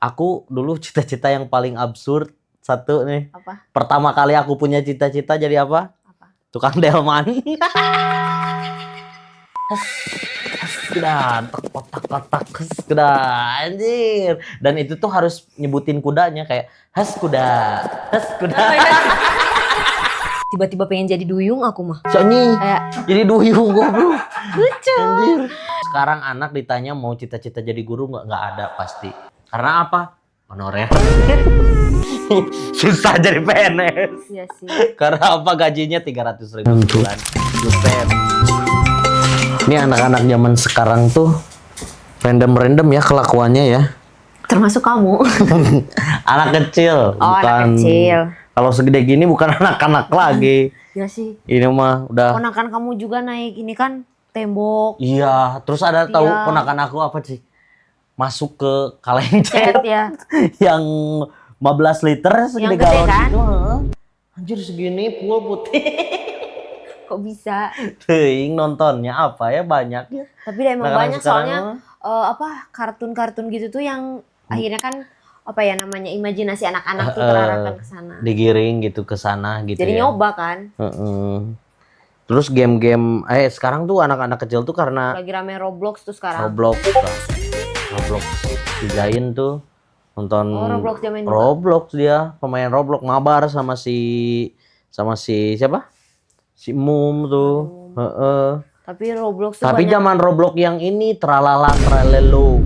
Aku dulu cita-cita yang paling absurd satu nih. Apa? Pertama kali aku punya cita-cita jadi apa? Apa? Tukang delman. Kuda, kotak-kotak, kuda, anjir. Dan itu tuh harus nyebutin kudanya kayak kuda, kuda. Tiba-tiba pengen jadi duyung aku mah. Soalnya Kayak jadi duyung goblok. lucu. Anjir. Sekarang anak ditanya mau cita-cita jadi guru nggak ada pasti. Karena apa? Honorer. Susah jadi PNS. Iya sih. Karena apa gajinya 300.000 sebulan. Buset. Ini anak-anak zaman sekarang tuh random ya kelakuannya ya. Termasuk kamu. Anak kecil, Oh, bukan. anak kecil. Kalau segede gini bukan anak-anak lagi. Iya sih. Ini mah udah. Ponakan kamu juga naik ini kan tembok. Iya, terus ada tahu Iya. ponakan aku apa sih? Masuk ke kaleng Cet cat ya. yang 15 liter segede Yang gede galon kan? gitu. Heeh. Anjir segini full putih. Kok bisa? Teuing nontonnya apa ya banyak ya. Tapi emang Anak-anak banyak sekarang soalnya mah. kartun-kartun gitu tuh yang akhirnya kan apa ya namanya imajinasi anak-anak tuh terarahkan ke sana. Digiring gitu ke sana gitu Jadi ya. nyoba kan. Heeh. Terus game-game sekarang tuh anak-anak kecil tuh karena Lagi rame Roblox tuh sekarang. Roblox dijain tuh nonton Oh, Roblox dia main juga. Roblox dia pemain Roblox mabar sama si siapa? Si Mum tuh. Heeh. Tapi Roblox tuh Tapi banyak. zaman Roblox yang ini tralala tralelo.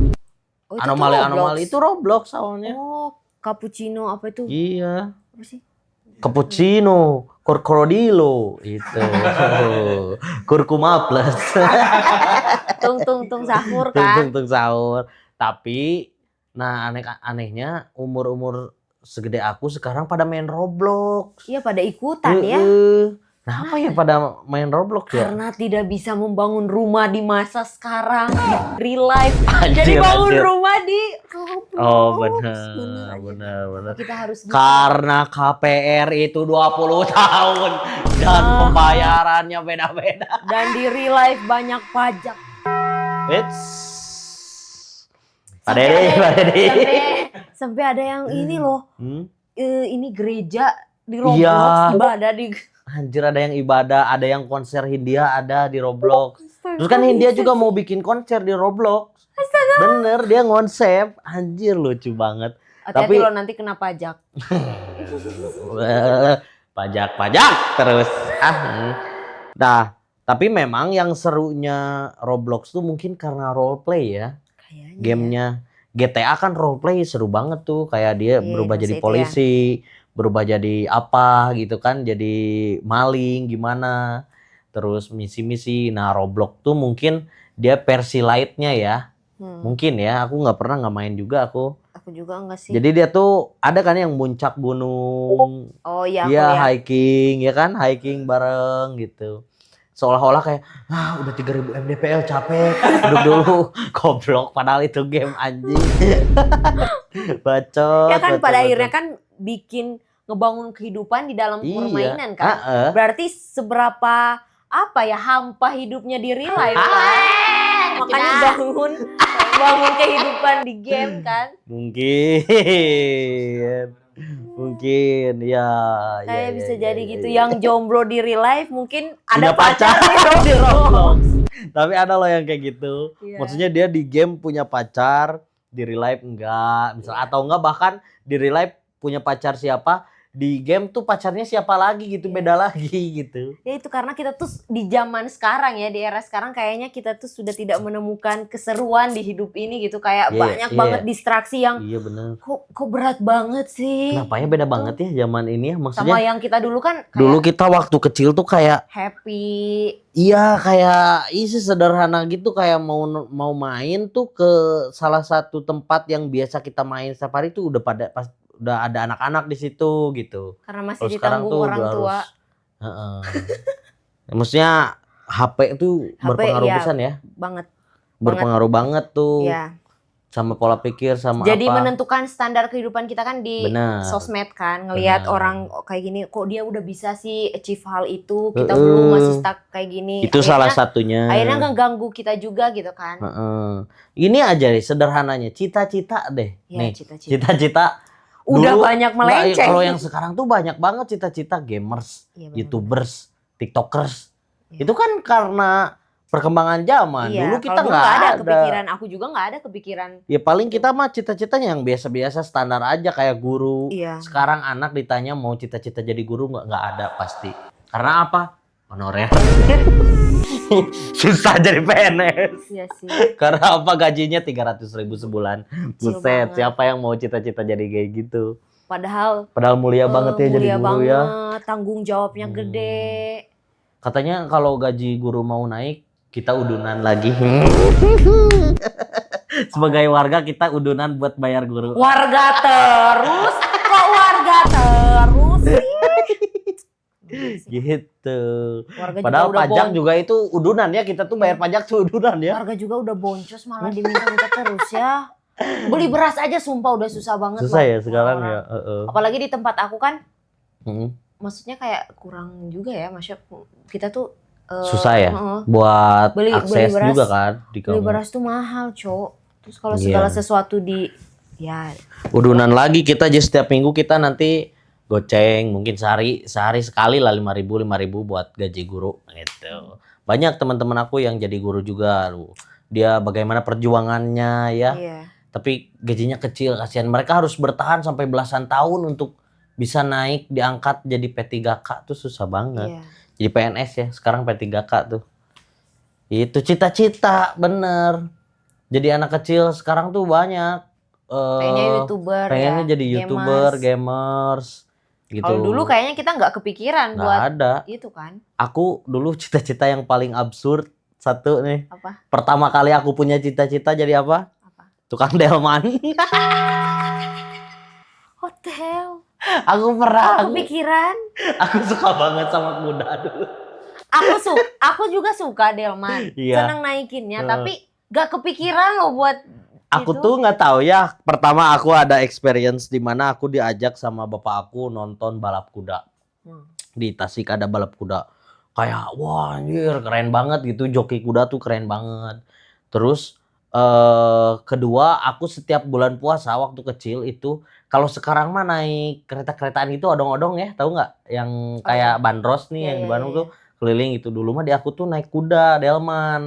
Oh, itu tuh Anomali Roblox. itu Roblox awalnya. Oh, cappuccino apa itu? Iya. Apa sih? Cappuccino, krokodilo itu. Kurkuma plus. Tung sahur kan. Tung sahur. Tapi nah anehnya umur segede aku sekarang pada main Roblox. Iya pada ikutan ya. Nah, apa ya pada main Roblox ya? Karena tidak bisa membangun rumah di masa sekarang, di real life. Anjir, Jadi bangun anjir. rumah di Roblox. Oh Bener. benar. Kita harus gitu. Karena KPR itu 20 tahun dan pembayarannya beda-beda. Dan di real life banyak pajak. It's Pak Dedi. Sampai ada yang ini loh. Hmm? Ini gereja di Roblox, Iya. ibadah di. Anjir ada yang ibadah, ada yang konser Hindia ada di Roblox. Terus kan Hindia juga mau bikin konser di Roblox. Bener, dia ngonsep. Anjir lucu banget. Hati-hati Tapi- lo nanti kena pajak. Pajak terus. Nah, tapi memang yang serunya Roblox tuh mungkin karena roleplay ya. Kayaknya. Gamenya GTA kan roleplay seru banget tuh. Kayak dia Iya, berubah masih jadi itu ya. polisi, berubah jadi apa gitu kan, jadi maling gimana. Terus misi-misi. Nah, Roblox tuh mungkin dia versi light-nya ya. Mungkin ya, aku nggak pernah nggak main juga aku. Aku juga enggak sih. Jadi dia tuh ada kan yang muncak gunung, Oh iya, iya aku lihat. hiking, ya kan hiking bareng gitu. Seolah-olah kayak udah 3.000 mdpl capek, duduk dulu, goblok padahal itu game anjing. Bacot. Ya kan bacot, pada bacot. akhirnya kan bikin ngebangun kehidupan di dalam Iya. permainan kan. Heeh. Berarti seberapa apa ya hampa hidupnya di real life kan. Makanya bangun kehidupan di game kan. Mungkin ya. Kayak ya, bisa ya, jadi ya, gitu. ya. Yang jomblo di real life mungkin Punya ada pacar di Roblox. Tapi ada loh yang kayak gitu. Iya. Maksudnya dia di game punya pacar, di real life enggak. Misal atau enggak bahkan di real life punya pacar siapa, di game tuh pacarnya siapa lagi gitu, beda lagi gitu. Ya itu karena kita tuh di zaman sekarang ya, di era sekarang kayaknya kita tuh sudah tidak menemukan keseruan di hidup ini gitu. Kayak Iya, banyak iya. banget distraksi yang Iya bener. kok berat banget sih. Kenapa ya beda banget ya zaman ini ya? Sama Maksudnya yang kita dulu kan kayak dulu kita waktu kecil tuh kayak happy. iya kayak isi sederhana gitu, kayak mau main tuh ke salah satu tempat yang biasa kita main setiap hari tuh udah ada anak-anak di situ gitu. Karena masih Kalau sekarang ditanggung tuh orang udah tua. Heeh. Maksudnya HP tuh HP, berpengaruh iya. besar ya. Banget. Berpengaruh banget tuh. Ya. sama pola pikir sama Jadi apa. menentukan standar kehidupan kita kan di Bener. sosmed kan, ngelihat Bener. orang kayak gini, kok dia udah bisa sih achieve hal itu, kita belum, masih stuck kayak gini. Itu salah satunya. Akhirnya ngeganggu kita juga gitu kan. Ini aja deh sederhananya, cita-cita deh. Ya, Nih, cita-cita. cita-cita. Udah Dulu, banyak melenceng. Kalau yang sekarang tuh banyak banget cita-cita gamers, Iya, YouTubers, TikTokers. Iya. Itu kan karena perkembangan zaman. Iya, Dulu kita kalau nggak ada kepikiran, aku juga nggak ada kepikiran. Ya paling kita mah cita-citanya yang biasa-biasa standar aja kayak guru. Iya. Sekarang anak ditanya mau cita-cita jadi guru nggak ada pasti. Karena apa? Honorer. Susah jadi PNS. Iya sih. Karena apa? Gajinya 300.000 sebulan. Kecil Buset, banget. siapa yang mau cita-cita jadi kayak gitu? Padahal Mulia banget ya jadi mulia guru banget, ya. tanggung jawabnya gede. Katanya kalau gaji guru mau naik, kita udunan lagi. Sebagai warga kita udunan buat bayar guru. Warga terus? Kok warga terus sih? Gitu. Warga Padahal juga udah pajak juga itu udunan ya, kita tuh bayar pajak tuh udunan ya. Warga juga udah boncos malah diminta-minta terus ya. Beli beras aja sumpah udah susah banget. Susah loh ya sekarang orang. ya. Apalagi di tempat aku kan, Mm. maksudnya kayak kurang juga ya, maksudnya kita tuh Susah ya buat beli akses beras, juga kan di beli kamu. beras tuh mahal, Cok. Terus kalau Iya. segala sesuatu di ya Udunan lagi kita aja setiap minggu kita nanti goceng mungkin sehari sekali lah 5.000 buat gaji guru gitu. Banyak teman-teman aku yang jadi guru juga. Dia bagaimana perjuangannya ya. iya. Tapi gajinya kecil, kasihan. Mereka harus bertahan sampai belasan tahun untuk bisa naik diangkat jadi P3K tuh susah banget. Iya. Jadi PNS ya, sekarang P3K tuh. Itu cita-cita, bener. Jadi anak kecil sekarang tuh banyak. Pengennya YouTuber pengennya ya. jadi YouTuber, gamers. Gitu. Kalau dulu kayaknya kita nggak kepikiran Nggak buat ada. itu kan. Aku dulu cita-cita yang paling absurd satu nih. Apa? Pertama kali aku punya cita-cita jadi apa? Apa? Tukang delman. Hotel. Aku pernah. Kepikiran. Aku suka banget sama kuda dulu. Aku juga suka delman. Iya. Seneng naikinnya, tapi nggak kepikiran loh buat Aku itu. tuh nggak tahu ya. Pertama aku ada experience di mana aku diajak sama bapak aku nonton balap kuda. Di Tasik ada balap kuda. Kayak wah anjir keren banget gitu, joki kuda tuh keren banget. Terus kedua aku setiap bulan puasa waktu kecil itu, kalau sekarang mah naik kereta-keretaan gitu odong-odong ya, tahu nggak? Yang kayak bandros nih Iya, yang di iya, Bandung iya. tuh keliling itu. Dulu mah di aku tuh naik kuda delman.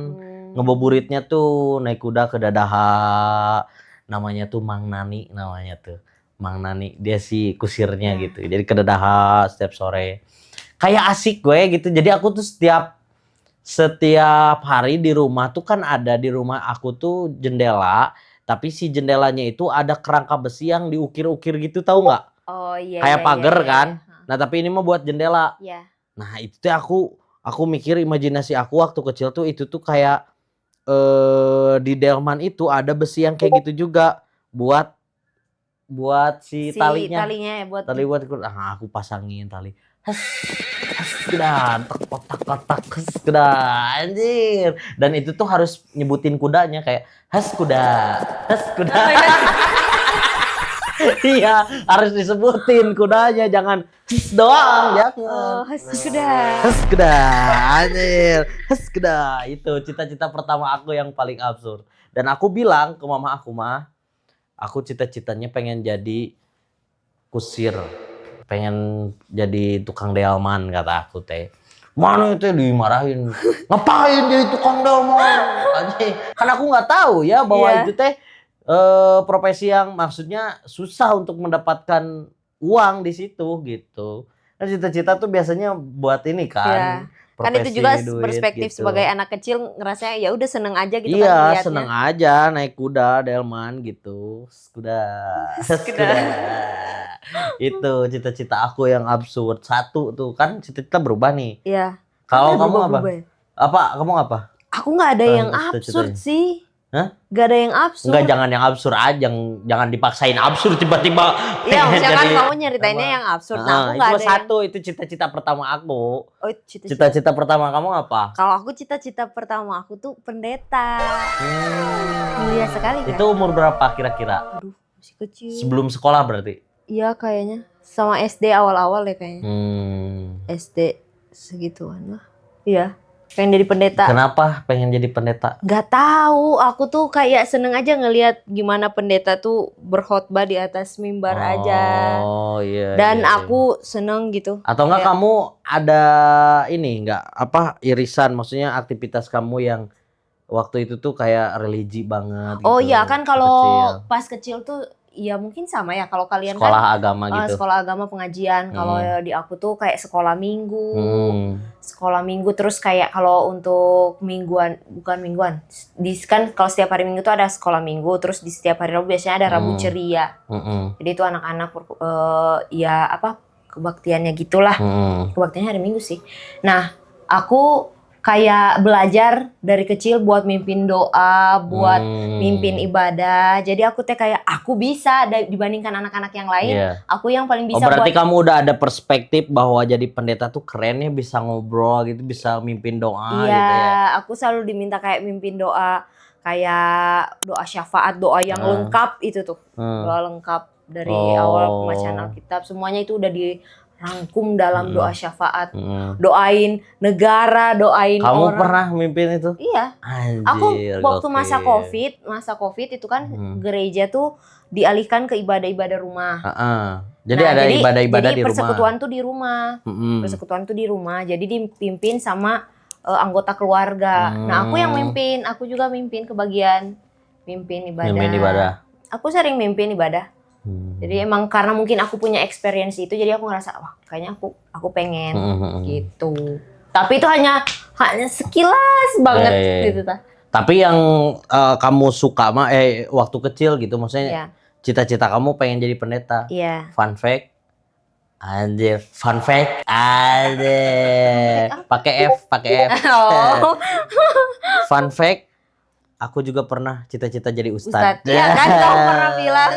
Ngebuburitnya tuh naik kuda ke Dadaha. Namanya tuh Mang Nani namanya tuh. Mang Nani, dia si kusirnya gitu. Jadi ke Dadaha setiap sore. Kayak asik gue gitu. Jadi aku tuh setiap hari di rumah tuh kan ada di rumah aku tuh jendela, tapi si jendelanya itu ada kerangka besi yang diukir-ukir gitu, tahu nggak? Oh iya. Kayak iya, pagar iya, kan? iya. Nah tapi ini mah buat jendela. Iya. Nah itu tuh aku mikir, imajinasi aku waktu kecil tuh itu tuh kayak di delman itu ada besi yang kayak gitu juga buat si talinya. Talinya ya buat. Tali buat aku pasangin tali. Kuda, kotak-kotak kuda, anjir. Dan itu tuh harus nyebutin kudanya kayak kuda. Iya, harus disebutin kudanya, jangan doang, jangan. Kuda. Anjir. Kuda. Itu cita-cita pertama aku yang paling absurd. Dan aku bilang ke mama aku, mah, aku cita-citanya pengen jadi kusir. Pengen jadi tukang delman kata aku teh. Mana itu dimarahin. Ngapain jadi tukang delman? Anjir. Kan aku nggak tahu ya bahwa itu teh profesi yang maksudnya susah untuk mendapatkan uang di situ gitu. Nah, cita-cita tuh biasanya buat ini kan. Kan itu juga duit, perspektif gitu. sebagai anak kecil ngerasanya ya udah seneng aja gitu iya, kan ngeliatnya. Seneng aja naik kuda delman gitu. Kuda. Itu cita-cita aku yang absurd. Satu tuh kan cita-cita berubah nih. Iya. Kalau kamu apa? Ya? Apa? Kamu apa? Aku nggak ada yang cita-citanya. absurd sih. Hah? Gak ada yang absurd. Enggak, jangan yang absurd aja, jangan dipaksain absurd tiba-tiba. Iya, maksudnya kan jadi- kamu nyeritainnya yang absurd. Nah, aku nggak itu ada. satu, itu cita-cita pertama aku. Oh, Cita-cita pertama kamu apa? Kalau aku cita-cita pertama aku tuh pendeta. Mulia sekali kan? Itu umur berapa kira-kira? Aduh, masih kecil. Sebelum sekolah berarti? Iya kayaknya. Sama SD awal-awal ya kayaknya. SD segituan lah. Iya. Pengen jadi pendeta. Kenapa pengen jadi pendeta? Gak tahu, aku tuh kayak seneng aja ngelihat gimana pendeta tuh berkhotbah di atas mimbar aja. Oh iya. Dan iya, aku seneng gitu. Atau enggak Kayak- kamu ada ini enggak apa irisan, maksudnya aktivitas kamu yang waktu itu tuh kayak religi banget Oh gitu, iya kan kalau kecil. pas kecil tuh ya mungkin sama ya kalau kalian Sekolah kan agama gitu. sekolah agama pengajian. Kalau di aku tuh kayak sekolah minggu. Sekolah minggu terus kayak kalau untuk mingguan bukan mingguan. Kan kalau setiap hari Minggu tuh ada sekolah minggu, terus di setiap hari Rabu biasanya ada Rabu ceria. Jadi itu anak-anak ya apa kebaktiannya gitulah. Kebaktiannya hari Minggu sih. Nah, aku kayak belajar dari kecil buat mimpin doa, buat mimpin ibadah. Jadi aku teh kayak aku bisa dibandingkan anak-anak yang lain. Iya. Aku yang paling bisa berarti buat kamu udah ada perspektif bahwa jadi pendeta tuh keren ya, bisa ngobrol gitu, bisa mimpin doa iya, gitu ya. aku selalu diminta kayak mimpin doa, kayak doa syafaat, doa yang lengkap itu tuh. Doa lengkap dari awal pembacaan Alkitab, semuanya itu udah dirangkum dalam doa syafaat. Doain negara, doain Kamu orang. pernah mimpin itu? Iya. Anjir, Aku waktu gokil. masa Covid itu kan gereja tuh dialihkan ke ibadah-ibadah rumah. Jadi Nah, ada ibadah-ibadah jadi di rumah. persekutuan tuh di rumah. Persekutuan tuh di rumah. Jadi dipimpin sama anggota keluarga. Nah, aku yang mimpin, aku juga mimpin kebagian mimpin ibadah. Mimpin ibadah. Aku sering mimpin ibadah. Jadi emang karena mungkin aku punya experience itu, jadi aku ngerasa wah kayaknya aku pengen gitu. Tapi itu hanya sekilas banget gitu ta. Tapi yang kamu suka mah waktu kecil gitu, maksudnya Iya. cita-cita kamu pengen jadi pendeta. Iya. Fun fact. Anjir, fun fact. Anjir. Pakai F. Oh. Fun fact. Aku juga pernah cita-cita jadi ustadz. Iya kan kamu pernah bilang.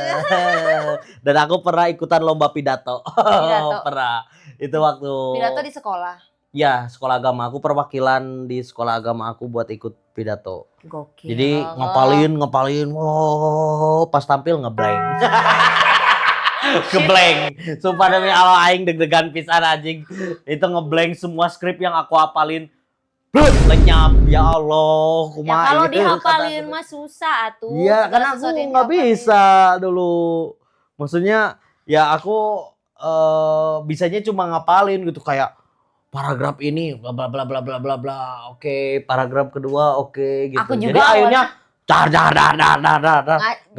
Dan aku pernah ikutan lomba pidato. Pidato. Pernah. Itu waktu Pidato di sekolah. Ya, sekolah agama. Aku perwakilan di sekolah agama aku buat ikut pidato. Gokil. Jadi ngapalin. Wow, pas tampil ngeblank. Ngeblank. Sumpah demi Allah aing deg-degan pisan anjing. Itu ngeblank semua skrip yang aku hafalin. Lenyap, ya Allah, Ya kumaha kalau gitu, dihafalin kata- mah susah atuh. Iya, Segala karena aku sesuatu yang nggak dihafalin. bisa dulu. Maksudnya, ya aku bisanya cuma ngapalin gitu, kayak paragraf ini bla bla bla bla bla bla bla. Oke, paragraf kedua oke gitu. Aku juga Jadi akhirnya dar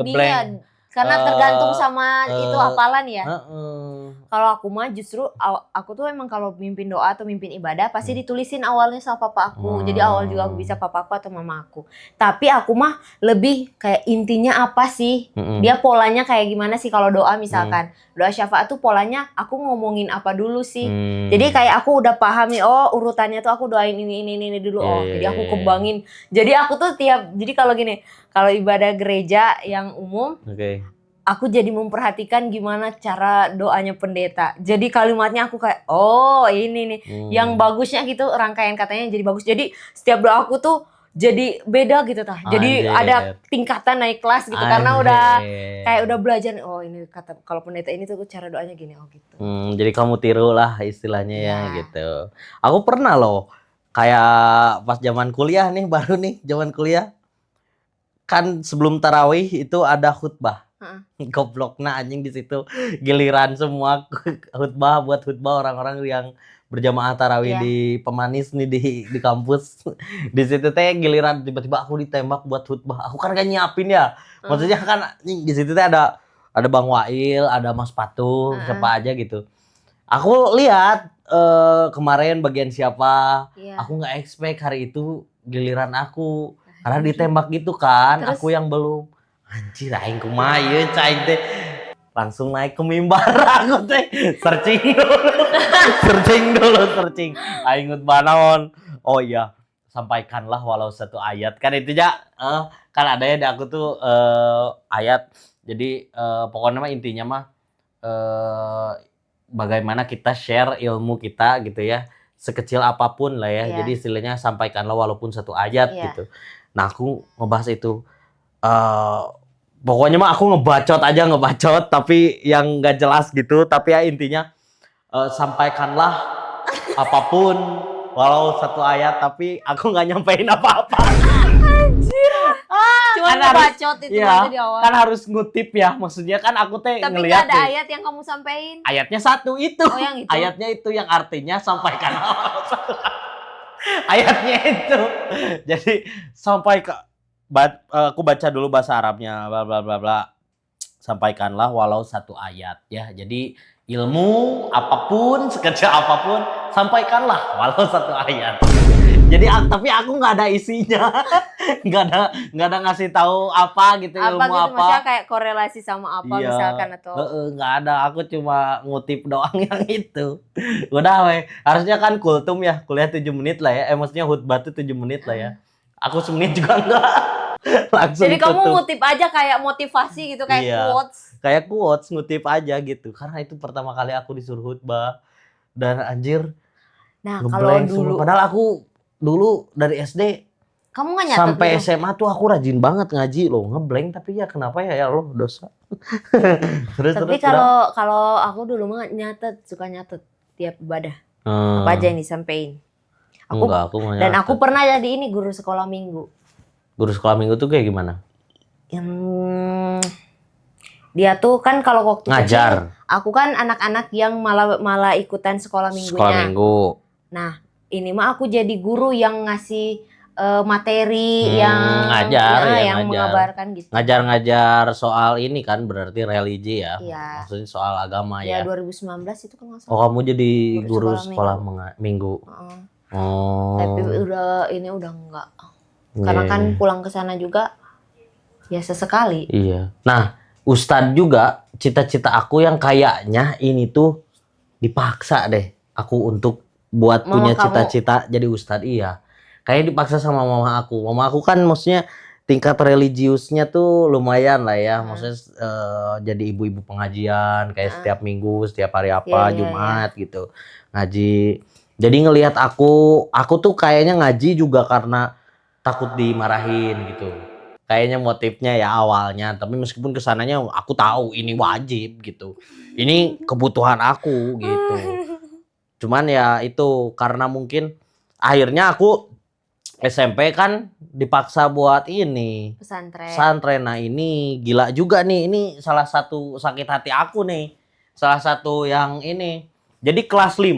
Iya, karena tergantung sama itu hafalan ya. Kalau aku mah justru aku tuh emang kalau mimpin doa atau mimpin ibadah pasti ditulisin awalnya sama papa aku. Jadi awal juga aku bisa papa aku atau mama aku. Tapi aku mah lebih kayak intinya apa sih? Dia polanya kayak gimana sih kalau doa misalkan. Doa syafaat tuh polanya aku ngomongin apa dulu sih. Jadi kayak aku udah paham nih, oh urutannya tuh aku doain ini dulu. Jadi aku kembangin. Jadi aku tuh jadi kalau gini, kalau ibadah gereja yang umum, aku jadi memperhatikan gimana cara doanya pendeta. Jadi kalimatnya aku kayak, oh ini nih, yang bagusnya gitu rangkaian katanya jadi bagus. Jadi setiap doa aku tuh jadi beda gitu tah. Jadi ada tingkatan naik kelas gitu karena udah kayak udah belajar. Oh ini kata kalau pendeta ini tuh cara doanya gini, oh gitu. Jadi kamu tiru lah istilahnya ya gitu. Aku pernah loh kayak pas zaman kuliah nih, baru nih zaman kuliah. Kan sebelum tarawih itu ada khutbah. Goblokna anjing di situ giliran semua khutbah orang-orang yang berjamaah tarawih di Pemanis nih di kampus. Di situ teh giliran tiba-tiba aku ditembak buat khutbah. Aku kan gak nyiapin ya. Maksudnya kan di situ teh ada Bang Wail, ada Mas Patuh, siapa aja gitu. Aku lihat kemarin bagian siapa. Aku nggak expect hari itu giliran aku. Karena ditembak gitu kan. Terus? Aku yang belum. Anjir aing kumaha ieu caing teh. Langsung naik ke mimbar aku teh. Searching dulu. Aing khutbah naon. Oh iya, sampaikanlah walau satu ayat. Kan itu ya. kan ada ya di aku tuh ayat. Jadi pokoknya mah intinya mah bagaimana kita share ilmu kita gitu ya, sekecil apapun lah ya. Jadi istilahnya sampaikanlah walaupun satu ayat gitu. Nah aku ngebahas itu. Pokoknya mah aku ngebacot tapi yang nggak jelas gitu. Tapi ya intinya sampaikanlah apapun walau satu ayat, tapi aku nggak nyampein apa-apa. Anjir. Cuma ngebacot itu aja di awal. Kan harus ngutip ya, maksudnya kan aku teh tapi ngeliat nggak ada ayat yang kamu sampein. Ayatnya satu itu. Oh, yang itu. Ayatnya itu yang artinya sampaikan. Ayatnya itu. Jadi sampai ke aku baca dulu bahasa Arabnya, bla bla bla bla. Sampaikanlah walau satu ayat ya. Jadi ilmu apapun, sekecil apapun, sampaikanlah walau satu ayat. Jadi tapi aku nggak ada isinya, nggak ada ngasih tahu apa gitu, ilmu gitu, apa. Maksudnya kayak korelasi sama apa misalkan atau. Nggak ada, aku cuma ngutip doang yang itu. Udah weh, harusnya kan kultum ya, kuliah 7 menit lah ya. Maksudnya khutbah tuh 7 menit lah ya. Aku semenit juga enggak. Langsung jadi tutup. Kamu ngutip aja kayak motivasi gitu, kayak quotes. Kayak quotes, ngutip aja gitu. Karena itu pertama kali aku disuruh khutbah. Dan anjir. Nah, kalau dulu. Padahal aku dulu dari SD. Kamu nggak nyatet sampai gitu? SMA tuh aku rajin banget ngaji loh. Ngeblank tapi ya kenapa ya Allah dosa. Tapi kalau aku dulu mah suka nyatet tiap ibadah. Apa aja yang disampaikan. Aku nggak nyatet. Dan aku pernah jadi ini guru sekolah minggu. Guru sekolah minggu tuh kayak gimana? Dia tuh kan kalau waktu ngajar. Kecil, aku kan anak-anak yang malah ikutan sekolah minggunya. Sekolah minggu. Nah, ini mah aku jadi guru yang ngasih materi yang mengabarkan gitu. Ngajar soal ini kan berarti religi ya. Iya. Maksudnya soal agama ya. Ya 2019 itu kan nggak salah. Oh, kamu jadi guru sekolah minggu. Oh. Tapi udah enggak. Karena kan pulang ke sana juga biasa sekali. Iya. Nah, Ustadz juga cita-cita aku yang kayaknya ini tuh dipaksa deh aku untuk buat punya cita-cita jadi Ustadz. Iya. Kayaknya dipaksa sama mama aku. Mama aku kan maksudnya tingkat religiusnya tuh lumayan lah ya. Maksudnya jadi ibu-ibu pengajian kayak setiap minggu, setiap hari apa, Jumat gitu. Ngaji. Jadi ngelihat aku tuh kayaknya ngaji juga karena takut dimarahin gitu. Kayaknya motifnya ya awalnya, tapi meskipun kesananya aku tahu ini wajib gitu. Ini kebutuhan aku gitu. Cuman ya itu karena mungkin akhirnya aku SMP kan dipaksa buat ini pesantren. Nah ini gila juga nih, ini salah satu sakit hati aku nih. Salah satu yang ini. Jadi kelas 5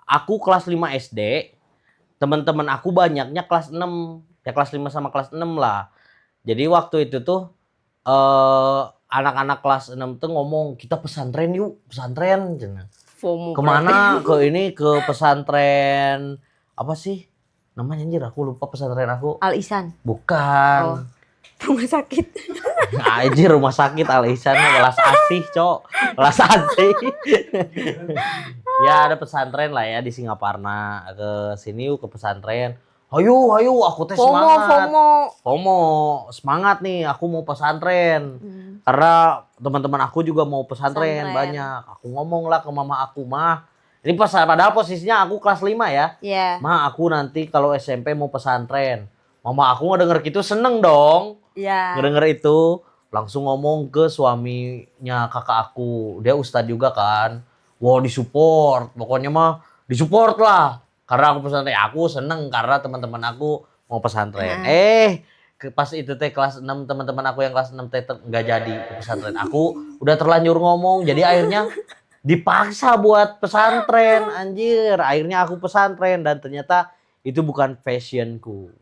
aku kelas 5 SD. Teman-teman aku banyaknya kelas 6. Ya kelas 5 sama kelas 6 lah. Jadi waktu itu tuh anak-anak kelas 6 tuh ngomong, kita pesantren yuk, pesantren. Kemana? Ke pesantren apa sih? Namanya anjir aku lupa pesantren aku. Al Ihsan. Bukan. Oh. Rumah sakit. Anjir rumah sakit Al Ihsan, Welas Asih, Cok. Welas Asih. Ya ada pesantren lah ya di Singaparna. Ke sini yuk ke pesantren. Ayo aku teh semangat. FOMO, semangat nih aku mau pesantren. Karena teman-teman aku juga mau pesantren banyak. Aku ngomong lah ke mama aku, mah. Ini padahal posisinya aku kelas 5 ya. Yeah. Mah aku nanti kalau SMP mau pesantren. Mama aku ngedenger gitu seneng dong. Iya. Ngedenger itu langsung ngomong ke suaminya kakak aku. Dia ustadz juga kan. Wow disupport. Pokoknya mah disupport lah. Karena aku pesantren, aku seneng karena teman-teman aku mau pesantren. Pas itu teh kelas 6 teman-teman aku yang kelas 6 teh nggak jadi ke pesantren. Aku udah terlanjur ngomong, jadi akhirnya dipaksa buat pesantren, anjir. Akhirnya aku pesantren dan ternyata itu bukan fashionku.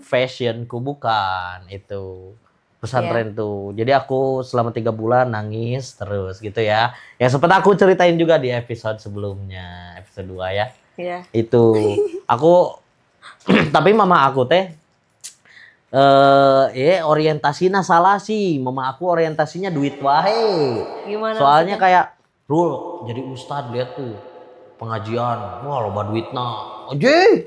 Fashionku bukan itu. Pesantren tuh. Jadi aku selama 3 bulan nangis terus gitu ya. Yang sempat aku ceritain juga di episode sebelumnya, episode 2 ya. Iya. Itu aku tapi mama aku teh orientasinya salah sih. Mama aku orientasinya duit wae. Gimana? Soalnya kayak Rul jadi ustad lihat tuh pengajian, wah loba duitna. Oje,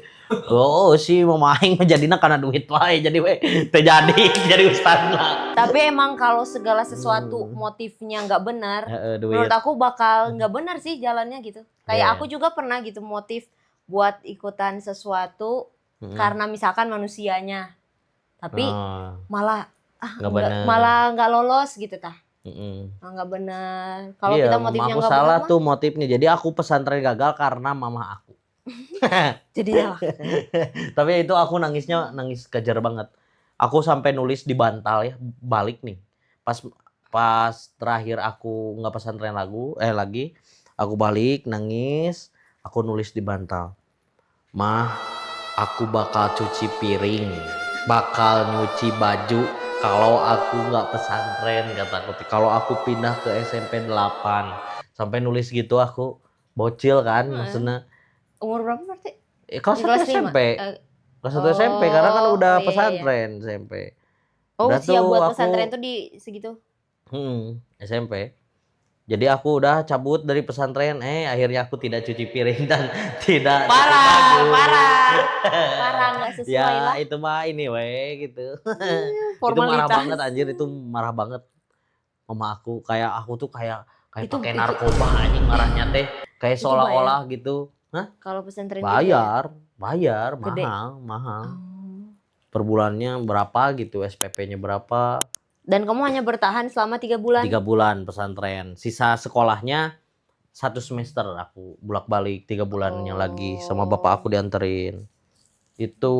Oh sih mama aing mah jadina karena duit wae jadi we teu jadi ustad lah. Tapi emang kalau segala sesuatu motifnya nggak benar, menurut aku bakal nggak benar sih jalannya gitu. Kayak aku juga pernah gitu motif buat ikutan sesuatu karena misalkan manusianya, tapi malah malah nggak lolos gitu tah. Nggak benar. Kalau kita motifnya nggak benar, salah tuh motifnya. Jadi aku pesantren gagal karena mama aku. Jadi ya. Tapi itu aku nangis kejar banget. Aku sampai nulis di bantal ya, balik nih. Pas terakhir aku nggak pesantren lagi, aku balik nangis, aku nulis di bantal. Mah, aku bakal cuci piring, bakal nyuci baju kalau aku nggak pesantren, kataku. Kalau aku pindah ke SMP 8. Sampai nulis gitu aku bocil kan, maksudnya. Umur berapa berarti? Kelas 1 SMP. Kelas 1 SMP karena kan udah pesantren SMP. Oh, usia buat pesantren tuh di segitu? SMP. Jadi aku udah cabut dari pesantren, akhirnya aku tidak cuci piring dan tidak parah nggak sesuai ya, lah. itu mah ini gitu. Itu marah banget anjir, itu marah banget. Mama aku tuh kayak pakai narkoba anjing marahnya teh, kayak seolah-olah gitu. Hah? Kalau pesantren bayar, mahal. Per bulannya berapa gitu, SPP-nya berapa. Dan kamu hanya bertahan selama 3 bulan? 3 bulan pesantren. Sisa sekolahnya 1 semester aku bolak-balik 3 bulannya lagi sama bapak aku dianterin. Itu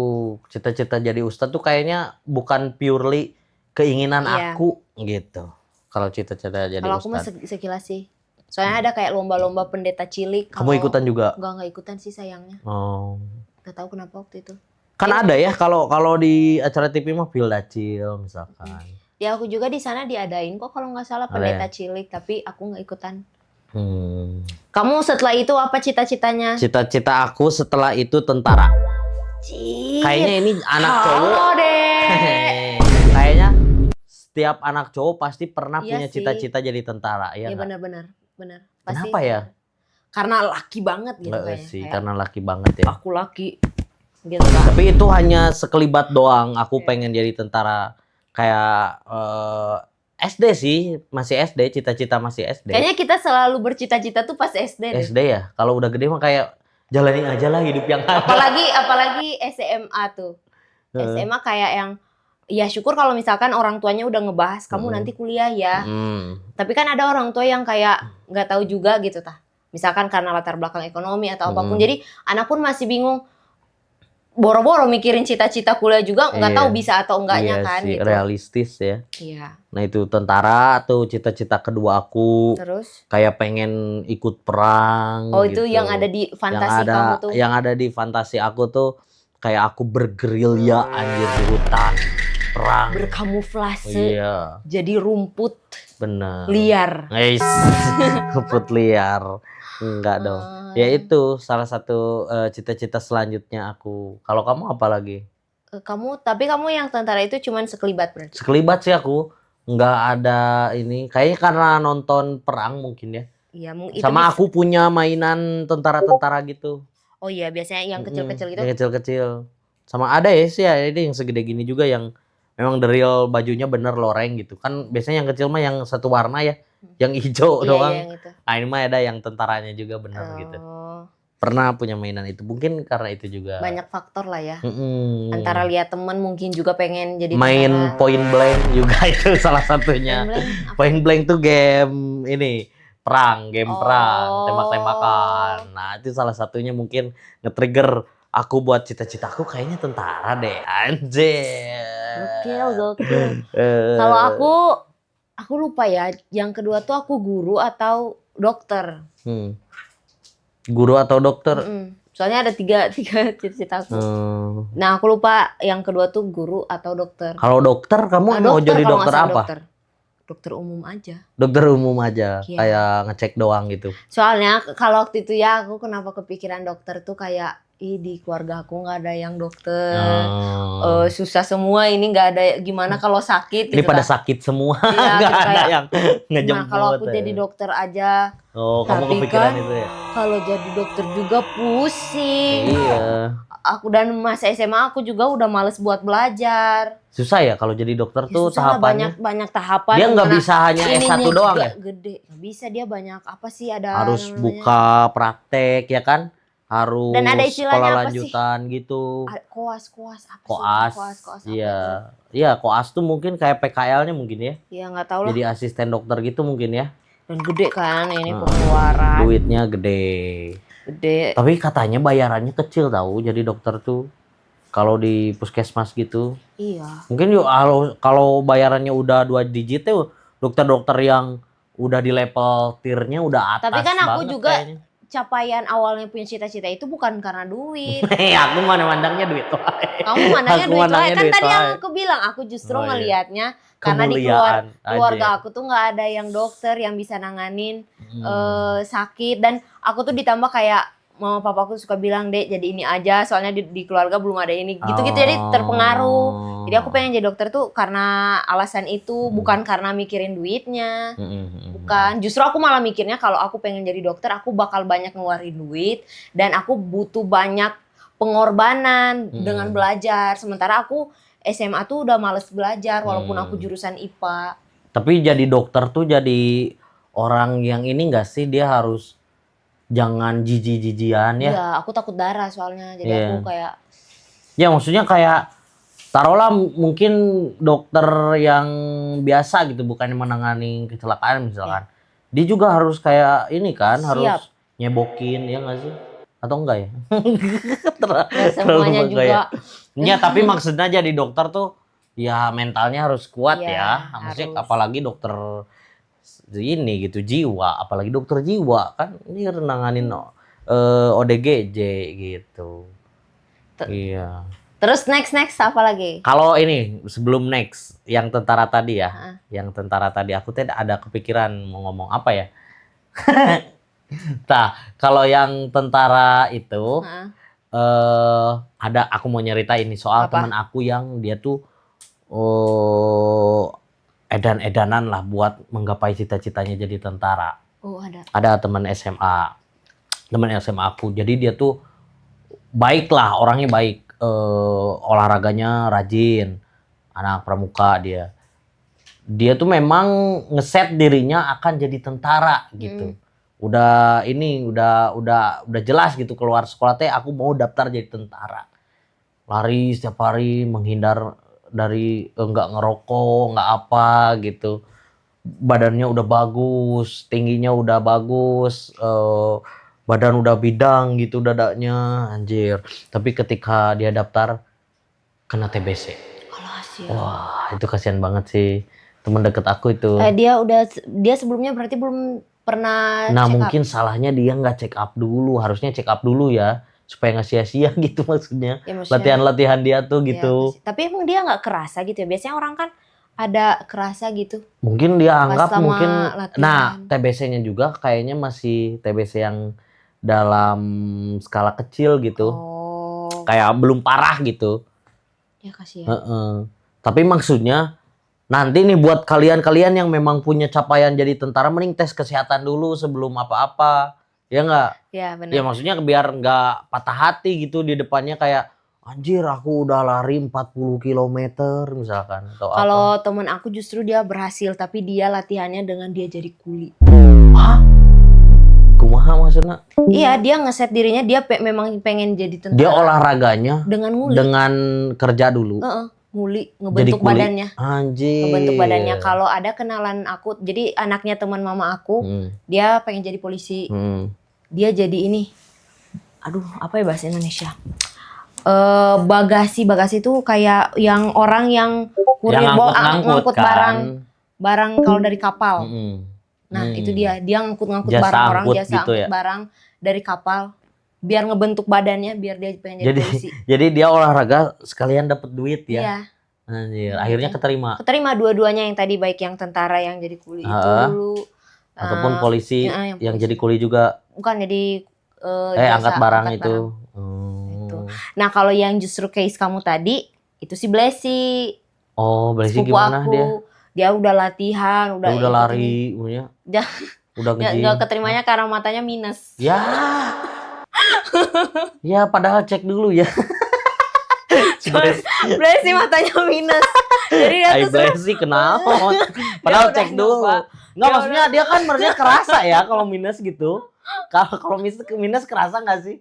cita-cita jadi ustadz tuh kayaknya bukan purely keinginan aku gitu. Kalau cita-cita jadi ustadz. Kalau aku mah sekilas sih. Soalnya ada kayak lomba-lomba pendeta cilik. Kamu ikutan juga? Enggak ikutan sih sayangnya. Gak tahu kenapa waktu itu. Kan ada ya kalau di acara TV mah Pildacil misalkan. Ya aku juga di sana diadain kok kalau nggak salah pendeta cilik, tapi aku nggak ikutan. Kamu setelah itu apa cita-citanya? Cita-cita aku setelah itu tentara. Kayaknya ini anak cowok. Kayaknya setiap anak cowok pasti pernah punya cita-cita jadi tentara, ya nggak? Benar. Kenapa ya? Karena laki banget gitu kayaknya. Sih, karena laki banget ya. Aku laki gitu kan. Tapi itu hanya sekelibat doang. Aku pengen jadi tentara kayak SD sih, masih SD, cita-cita masih SD. Kayaknya kita selalu bercita-cita tuh pas SD deh. SD ya. Kalau udah gede mah kayak jalanin aja lah hidup yang ada. Apalagi SMA tuh. SMA kayak yang ya syukur kalau misalkan orang tuanya udah ngebahas kamu nanti kuliah ya. Tapi kan ada orang tua yang kayak nggak tahu juga gitu tah. Misalkan karena latar belakang ekonomi atau apapun. Jadi anak pun masih bingung. Boro-boro mikirin cita-cita kuliah juga nggak tahu bisa atau enggaknya kan sih, gitu. Realistis ya. Iya. Nah itu tentara tuh cita-cita kedua aku. Terus? Kayak pengen ikut perang. Oh gitu. Itu yang ada di fantasi kamu tuh? Yang ada di fantasi aku tuh kayak aku bergerilya anjir di hutan. Perang. Berkamuflase. Jadi rumput. Bener. Liar. Rumput liar. Enggak dong. Ya itu salah satu cita-cita selanjutnya aku. Kalau kamu apa lagi? Tapi kamu yang tentara itu cuman sekelibat berarti? Sekelibat sih aku. Enggak ada ini. Kayaknya karena nonton perang mungkin ya. Iya, sama aku punya mainan tentara-tentara gitu. Oh iya, biasanya yang kecil-kecil gitu. Yang kecil-kecil. Sama ada ya sih ya, ini yang segede gini juga yang memang the real bajunya bener loreng gitu. Kan biasanya yang kecil mah yang satu warna ya. Yang hijau doang. Yang itu. Nah ini mah ada yang tentaranya juga bener gitu. Pernah punya mainan itu. Mungkin karena itu juga. Banyak faktor lah ya. Antara lihat temen mungkin juga pengen jadi main tentara. Point Blank juga itu salah satunya. Point Blank tuh game ini. Game perang, tembak-tembakan. Nah itu salah satunya mungkin nge-trigger aku buat cita-citaku kayaknya tentara deh. Anjir. Gokil. Kalau aku lupa ya, yang kedua tuh aku guru atau dokter. Guru atau dokter? Soalnya ada tiga cita-cita aku. Nah aku lupa yang kedua tuh guru atau dokter. Kalau dokter kamu mau jadi dokter apa? Dokter umum aja. Dokter umum aja, kayak ngecek doang gitu. Soalnya kalau waktu itu ya aku kenapa kepikiran dokter tuh kayak di keluarga aku nggak ada yang dokter, susah semua ini, nggak ada gimana kalau sakit Ini gitu pada kan. sakit semua, Iya, nggak gitu ada kayak, yang nah ngejemput. kalau aku jadi dokter aja. Oh, kamu Tapi kepikiran kan itu ya? kalau jadi dokter juga pusing. Iya. Aku dan masa SMA aku juga udah males buat belajar. Susah ya kalau jadi dokter Ya tuh susah lah, tahapannya. banyak tahapan. Dia nggak Mana bisa hanya S1 ininya doang juga ya? gede. Nggak bisa, dia banyak apa sih, ada Harus namanya. buka praktek ya kan? Dan ada Harus sekolah istilahnya apa sih? lanjutan gitu. Koas apa sih? Koas. Koas apa Iya. itu? Iya, koas tuh mungkin kayak PKL-nya mungkin ya. Ya nggak tahu lah. Jadi asisten dokter gitu mungkin ya. Dan gede kan ini pengeluaran. Duitnya gede. Gede. Tapi katanya bayarannya kecil tahu jadi dokter tuh. Kalau di puskesmas gitu. Iya. Mungkin yuk kalau bayarannya udah 2 digit tuh dokter-dokter yang udah di level tiernya udah atas. Tapi kan aku banget juga kayaknya. capaian awalnya punya cita-cita itu bukan karena duit. Aku mana mandangnya duit. Kamu mandangnya Aku duit mandangnya kan duit tadi wae. yang aku bilang, aku justru Oh, iya. ngelihatnya karena di Kemuliaan keluarga aja. aku tuh nggak ada yang dokter yang bisa nanganin sakit, dan aku tuh ditambah kayak mama papaku suka bilang, Dek jadi ini aja soalnya di keluarga belum ada ini gitu-gitu, jadi terpengaruh. Jadi aku pengen jadi dokter tuh karena alasan itu, bukan karena mikirin duitnya. Bukan, justru aku malah mikirnya kalau aku pengen jadi dokter aku bakal banyak ngeluarin duit dan aku butuh banyak pengorbanan dengan belajar. Sementara aku SMA tuh udah males belajar walaupun aku jurusan IPA. Tapi jadi dokter tuh jadi orang yang ini enggak sih, dia harus jangan jijik-jijian ya. Iya, aku takut darah soalnya. Jadi aku kayak, ya maksudnya kayak taruhlah mungkin dokter yang biasa gitu, bukan yang menangani kecelakaan misalkan. Dia juga harus kayak ini kan, harus nyebokin ya nggak sih? Atau enggak ya? nggak semuanya juga. Ya tapi maksudnya jadi dokter tuh ya mentalnya harus kuat Iya, ya. Maksudnya harus. apalagi dokter ini gitu jiwa, apalagi dokter jiwa kan ini nanganin ODGJ gitu. Iya. Terus next apa lagi? Kalau ini sebelum next yang tentara tadi ya, yang tentara tadi aku tidak ada kepikiran mau ngomong apa ya. Nah, kalau yang tentara itu ada, aku mau nyerita ini soal teman aku yang dia tuh edan-edanan lah buat menggapai cita-citanya jadi tentara. Oh, ada. Ada teman SMA aku. Jadi dia tuh baik lah, orangnya baik, olahraganya rajin, anak pramuka dia. Dia tuh memang ngeset dirinya akan jadi tentara gitu. Udah jelas gitu keluar sekolah teh aku mau daftar jadi tentara. Lari setiap hari, menghindar dari enggak ngerokok, enggak apa gitu. Badannya udah bagus, tingginya udah bagus, badan udah bidang gitu dadanya, anjir. Tapi ketika dia daftar kena TBC. Wah, itu kasihan banget sih. Temen deket aku itu. Dia sebelumnya berarti belum pernah Nah, check mungkin up. salahnya dia nggak check up dulu. Harusnya check up dulu ya, supaya nggak sia-sia gitu maksudnya. Ya, maksudnya Latihan-latihan dia tuh gitu. Ya, tapi emang dia nggak kerasa gitu ya? Biasanya orang kan ada kerasa gitu. Mungkin dia anggap mungkin latihan. Nah, TBC-nya juga kayaknya masih TBC yang dalam skala kecil gitu. Kayak belum parah gitu. Ya kasihan. Tapi maksudnya nanti nih buat kalian-kalian yang memang punya capaian jadi tentara, mending tes kesehatan dulu sebelum apa-apa. Ya enggak? Ya benar. Ya maksudnya biar enggak patah hati gitu di depannya kayak anjir aku udah lari 40 km misalkan atau Kalau temen aku justru dia berhasil tapi dia latihannya dengan dia jadi kuli. Hah? Kumaha maksudnya? Iya, dia ngeset dirinya dia memang pengen jadi tentara. Dia olahraganya dengan nguli. Dengan kerja dulu. Nguli, ngebentuk badannya. Anjir. Ngebentuk badannya. Kalau ada kenalan aku, jadi anaknya teman mama aku, dia pengen jadi polisi. Dia jadi ini. Aduh, apa ya bahasa Indonesia? Bagasi itu kayak yang orang yang kurir ngangkut kan? barang kalau dari kapal. Nah, itu dia ngangkut barang orang, jasa gitu angkut ya? barang dari kapal biar ngebentuk badannya biar dia pengen jadi polisi. Jadi dia olahraga sekalian dapat duit ya. Iya. Anjir, akhirnya keterima. Keterima dua-duanya, yang tadi baik yang tentara yang jadi kuli itu dulu ataupun polisi yang jadi kuli juga. Bukan jadi angkat barang itu. Nah kalau yang justru case kamu tadi itu si Blessy. Oh, Blessy Sepupu gimana aku. Dia udah latihan, Udah ikutin- lari, Ya, udah nge-gym. nggak keterimanya karena matanya minus. Ya. Ya padahal cek dulu ya. Blessy matanya minus. Jadi dia tuh Blessy kenapa? Padahal udah cek dulu. nyoba. Enggak, maksudnya dia kan maksudnya kerasa ya kalau minus gitu. Kalau minus kerasa nggak sih?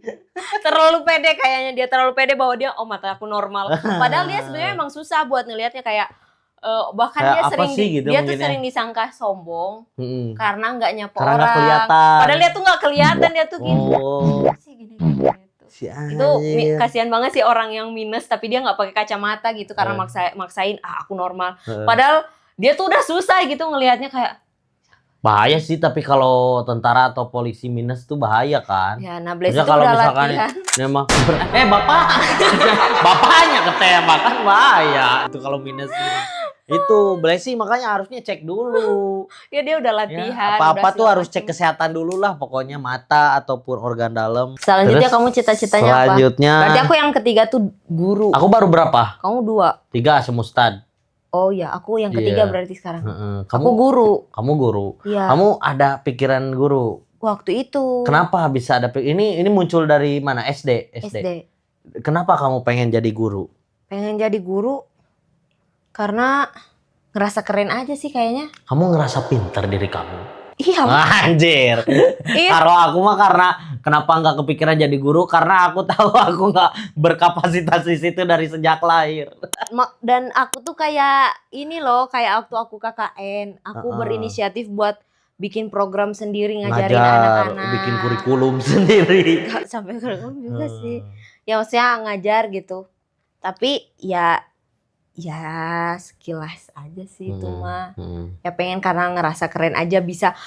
terlalu pede kayaknya, dia terlalu pede bahwa dia mata aku normal. Padahal dia sebenarnya emang susah buat ngelihatnya kayak bahkan Kayak dia apa sering sih gitu dia tuh mungkin ya? sering disangka sombong karena nggak nyapa Karena orang. nggak kelihatan. Padahal dia tuh nggak kelihatan, dia tuh gini. Oh. Sih gini gitu. Si Itu kasihan banget sih orang yang minus tapi dia nggak pakai kacamata gitu karena maksain aku normal. Padahal dia tuh udah susah gitu ngelihatnya kayak bahaya sih, tapi kalau tentara atau polisi minus tuh bahaya kan. ya. Nah Blessy Maksudnya tuh kalau udah misalkan latihan. memang bapak bapaknya ketembak kan bahaya itu kalau minus. Itu Blessy makanya harusnya cek dulu. Ya dia udah Ya, latihan. apa-apa udah tuh segala harus cek macem. kesehatan dulu lah, pokoknya mata ataupun organ dalam. Selanjutnya Terus, kamu cita-citanya apa? Selanjutnya Berarti aku yang ketiga tuh guru. aku baru berapa? Kamu 2. 3 semustad. Oh ya, aku yang ketiga Iya. berarti sekarang. Kamu Aku guru. Kamu guru. Iya. Kamu ada pikiran guru. Waktu itu. Kenapa bisa ada ini muncul dari mana? SD. Kenapa kamu pengen jadi guru? Pengen jadi guru karena ngerasa keren aja sih kayaknya. Kamu ngerasa pinter diri kamu? Iya. Anjir. Iya. Kalau aku mah karena kenapa nggak kepikiran jadi guru? Karena aku tahu aku nggak berkapasitas di situ dari sejak lahir. Dan aku tuh kayak ini loh, kayak waktu aku KKN, aku berinisiatif buat bikin program sendiri ngajarin anak-anak. Bikin kurikulum sendiri. Gak sampai kurikulum juga sih. Ya maksudnya ngajar gitu. Tapi ya sekilas aja sih itu mah. Ya pengen karena ngerasa keren aja bisa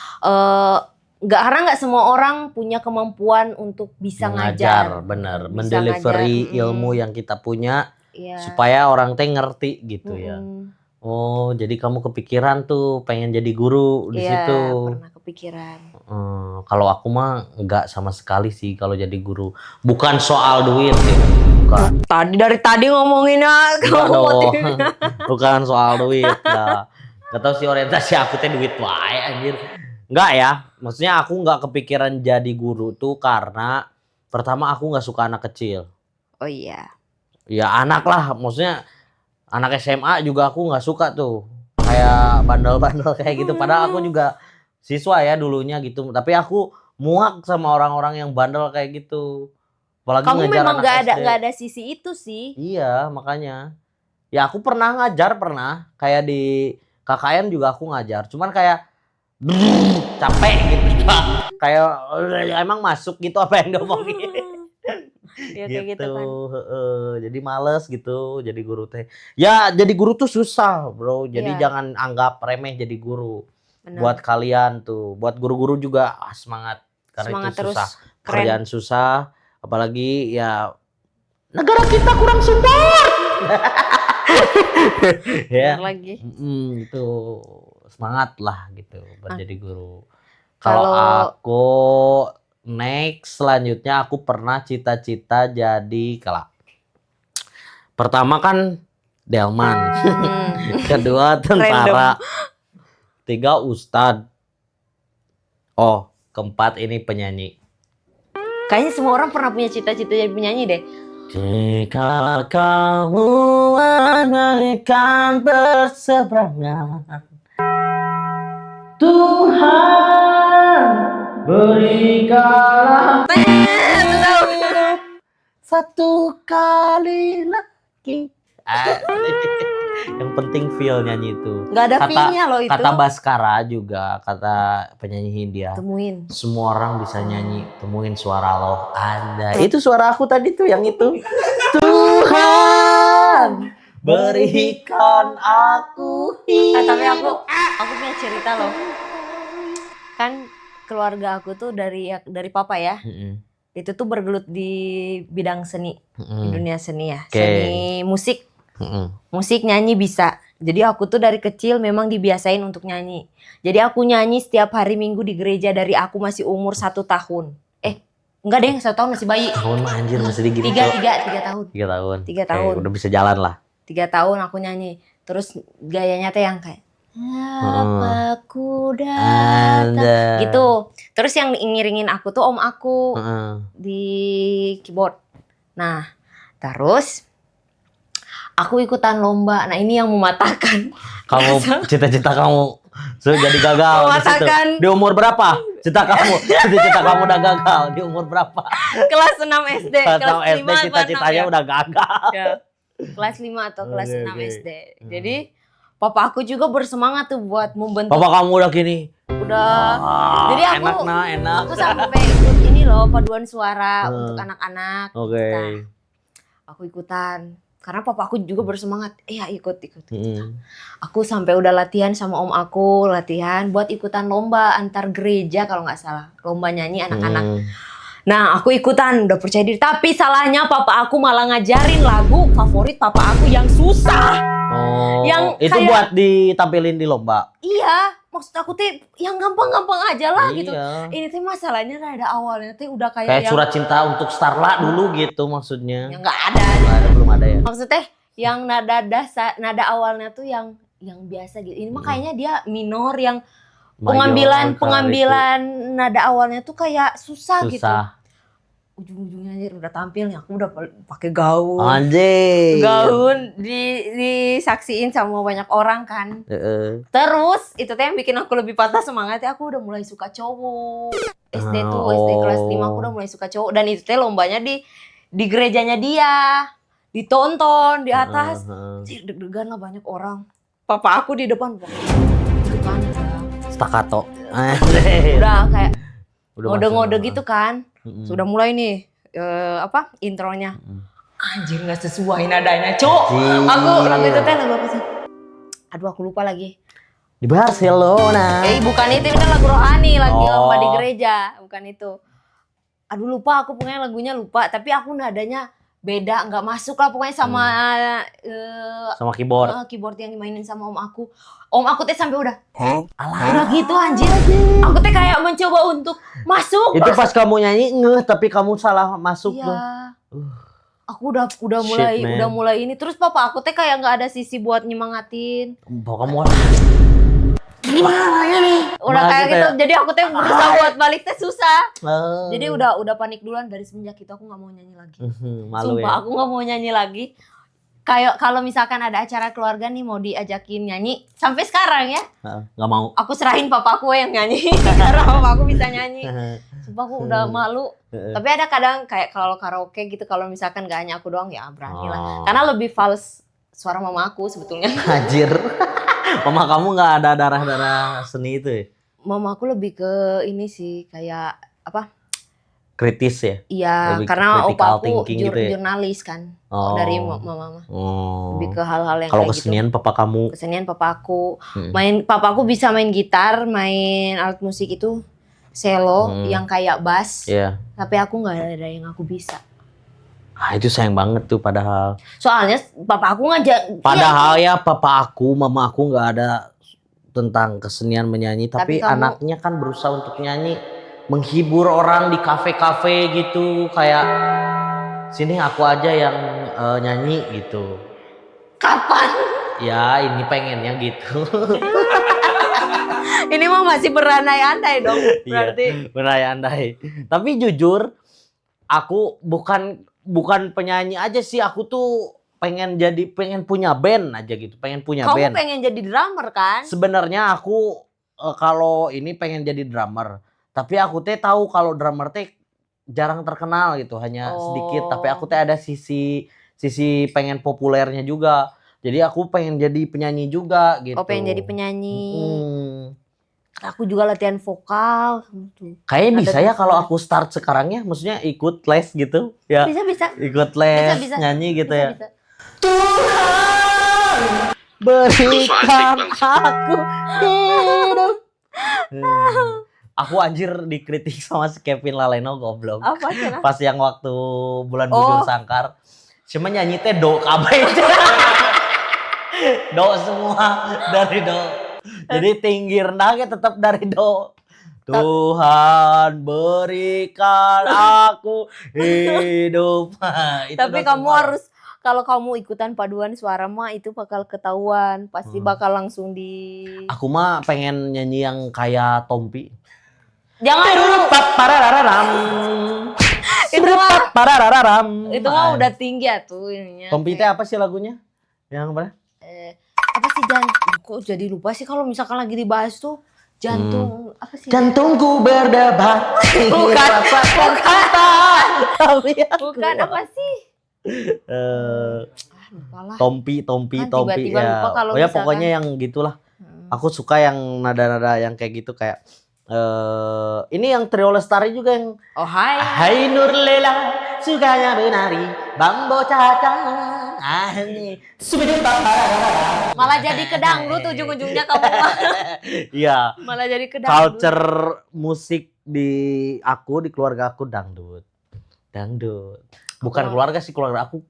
karena nggak semua orang punya kemampuan untuk bisa ngajar. Bener, Bisa mendelivery ngajar. ilmu yang kita punya Iya. supaya orang teh ngerti gitu ya. Oh, jadi kamu kepikiran tuh pengen jadi guru di situ. Iya, pernah kepikiran. Kalau aku mah nggak sama sekali sih kalau jadi guru. Bukan soal duit ya. Bukan. Dari tadi ngomonginnya kamu motifnya. Bukan soal duit ya. Gak tau sih orientasi aku teh duit wae anjir. Enggak ya. Maksudnya aku nggak kepikiran jadi guru tuh karena pertama aku nggak suka anak kecil. Oh iya. Ya anak lah, maksudnya anak SMA juga aku nggak suka tuh. Kayak bandel-bandel kayak gitu. Padahal aku juga siswa ya dulunya gitu. Tapi aku muak sama orang-orang yang bandel kayak gitu. Apalagi kamu ngejar memang anak SD. nggak ada sisi itu sih. Iya, makanya. Ya aku pernah ngajar, kayak di KKN juga aku ngajar. Cuman kayak capek gitu. Kayak emang masuk gitu apa yang diomongin. Ya kayak gitu kan. Jadi males gitu jadi guru teh. Ya jadi guru tuh susah, Bro. Jadi jangan anggap remeh jadi guru. Bener. Buat kalian tuh, buat guru-guru juga semangat karena semangat itu susah. Terus, kerjaan susah, apalagi ya negara kita kurang support. Ya. Lagi. Itu semangat lah gitu buat jadi guru. Kalau aku next selanjutnya aku pernah cita-cita jadi pertama kan delman, kedua tentara, 3 ustad, keempat ini penyanyi. Kayaknya semua orang pernah punya cita-cita jadi penyanyi deh. Jika kamu mengalihkan berseberangan, Tuhan berikanlah satu kali lagi. Yang penting feel nyanyi itu. Gak ada feel-nya loh itu. Kata Baskara juga, kata penyanyi Hindia. Temuin. Semua orang bisa nyanyi, temuin suara lo. Ada. Itu suara aku tadi tuh yang itu. Tuhan berikan aku hidup. Tapi aku punya cerita loh. Kan keluarga aku tuh dari papa ya. Itu tuh bergelut di bidang seni, di dunia seni ya. Seni musik. Musik nyanyi bisa. Jadi aku tuh dari kecil memang dibiasain untuk nyanyi. Jadi aku nyanyi setiap hari Minggu di gereja dari aku masih umur 1 tahun. Enggak deh, 1 tahun masih bayi. Tahun mah anjir masih digini. 3 tahun. 3 tahun. 3 tahun. Udah bisa jalan lah. 3 tahun aku nyanyi. Terus gayanya teh yang kayak apa ku datang gitu. Terus yang ngiringin aku tuh om aku di keyboard. Nah, terus aku ikutan lomba. Nah, ini yang mematahkan. Kamu cita-cita kamu jadi gagal mematahkan. Di umur berapa? Cita-cita kamu udah gagal di umur berapa? Kelas 6 SD. Kelas 5 SD cita-citanya udah gagal. Ya. Kelas 5 atau kelas 6 SD. Jadi papa aku juga bersemangat tuh buat membentuk. Papa kamu udah gini. Udah. Jadi aku enak. Aku sampai ikut ini loh paduan suara untuk anak-anak. Oke. Aku ikutan. Karena papa aku juga bersemangat. Ya ikut. Aku sampai udah latihan sama om aku, latihan buat ikutan lomba antar gereja kalau nggak salah. Lomba nyanyi anak-anak. Nah, aku ikutan, udah percaya diri. Tapi salahnya papa aku malah ngajarin lagu favorit papa aku yang susah. Yang itu kayak, buat ditampilin di lomba? Iya, maksud aku teh yang gampang-gampang aja lah gitu. Ini teh masalahnya ada awalnya teh udah kayak surat cinta untuk Starla dulu gitu maksudnya. Yang nggak ada. Belum ada ya. Maksudnya yang nada awalnya tuh yang biasa gitu. Ini mah kayaknya dia minor yang pengambilan nada awalnya tuh kayak susah. Gitu. Ujung-ujungnya anjir udah tampil nih, aku udah pakai gaun. Anjir. Gaun disaksiin sama banyak orang kan. Terus itu tuh yang bikin aku lebih patah semangat ya, aku udah mulai suka cowok. SD kelas 5 aku udah mulai suka cowok dan itu teh lombanya di gerejanya dia. Ditonton di atas. Deg-degan lah banyak orang. Papa aku di depan. Staccato. Udah kayak ngode-ngode gitu kan. Sudah mulai nih intronya. Anjir nggak sesuai nadanya, Cok. Aku lagu itu teh lagu apa sih? Aduh aku lupa lagi. Di Barcelona. Bukan itu kan lagu rohani, lagi lomba di gereja, bukan itu. Aduh lupa aku pokoknya lagunya lupa, tapi aku nadanya beda, nggak masuk lah pokoknya sama keyboard. Keyboard yang dimainin sama om aku. Om aku teh sampai udah gitu anjir. Aku teh kayak mencoba untuk masuk. Itu pas kamu nyanyi tapi kamu salah masuk tuh. Aku udah mulai ini. Terus papa aku teh kayak nggak ada sisi buat nyemangatin. Kamu gimana ini? Udah kayak gitu. Jadi aku teh berusaha buat balik teh susah. Jadi udah panik duluan dari semenjak itu aku nggak mau nyanyi lagi. Malu. Sumpah aku nggak mau nyanyi lagi. Kayak kalau misalkan ada acara keluarga nih mau diajakin nyanyi sampai sekarang ya nggak mau. Aku serahin papaku yang nyanyi karena papaku bisa nyanyi. Sumpah aku udah malu. Tapi ada kadang kayak kalau karaoke gitu kalau misalkan gak hanya aku doang ya berani lah. Karena lebih fals suara mama aku sebetulnya. Anjir. Mama kamu nggak ada darah seni itu ya? Mama aku lebih ke ini sih kayak apa? Kritis ya? Iya, karena opa aku gitu ya? Jurnalis kan. Dari mama. Lebih ke hal-hal yang kalau kayak kesenian gitu. Papa kamu? Kesenian papa aku. Papa aku bisa main gitar, main alat musik itu cello yang kayak bass. Yeah. Tapi aku nggak ada yang aku bisa. Itu sayang banget tuh padahal. Soalnya papa aku ngajak. Padahal ya papa aku, mama aku nggak ada tentang kesenian menyanyi. Tapi anaknya kan berusaha untuk nyanyi. Menghibur orang di kafe-kafe gitu. Kayak sini aku aja yang nyanyi gitu. Kapan? Ya ini pengennya gitu. Ini mah masih berandai-andai dong berarti. Iya, berandai-andai. Tapi jujur aku bukan penyanyi aja sih, aku tuh pengen punya band aja gitu, pengen punya band. Kamu pengen jadi drummer kan? Sebenarnya aku kalau ini pengen jadi drummer, tapi aku teh tahu kalau drummer teh jarang terkenal gitu, hanya sedikit. Tapi aku teh ada sisi pengen populernya juga. Jadi aku pengen jadi penyanyi juga gitu. Pengen jadi penyanyi. Aku juga latihan vokal. Kayaknya bisa ya kalau aku start sekarang ya, maksudnya ikut les gitu ya. Bisa. Ikut les bisa. nyanyi gitu ya. Bisa. Tuhan berikan aku hidup. Aku anjir dikritik sama si Kevin Laleno goblok. Apa? Pas yang waktu bulan bujur sangkar. Cuma nyanyi teh do kabeh. Do semua dari do. Jadi tinggi rendahnya tetap dari do. Tuhan berikan aku hidup. Tapi kamu harus, kalau kamu ikutan paduan suara mah itu bakal ketahuan, pasti bakal langsung di. Aku mah pengen nyanyi yang kayak Tompi. Jangan dulu. Itu mah udah tinggi tuh ininya. Tompi itu apa sih lagunya? Yang apa? Apa sih kok jadi lupa sih kalau misalkan lagi dibahas tuh jantung apa sih? Jantungku berdebar. Bukan apa sih? Tompi Kan tiba-tiba ya. lupa kalau ya misalkan. pokoknya yang gitulah. Aku suka yang nada-nada yang kayak gitu kayak ini yang Trio Lestari juga yang Oh hai. Hai Nurlela sukanya menari bambo caca. Malah jadi ke dangdut ujung-ujungnya kamu mah. Iya. Malah jadi ke dangdut. Culture musik di keluarga aku dangdut. Bukan keluarga sih, keluarga aku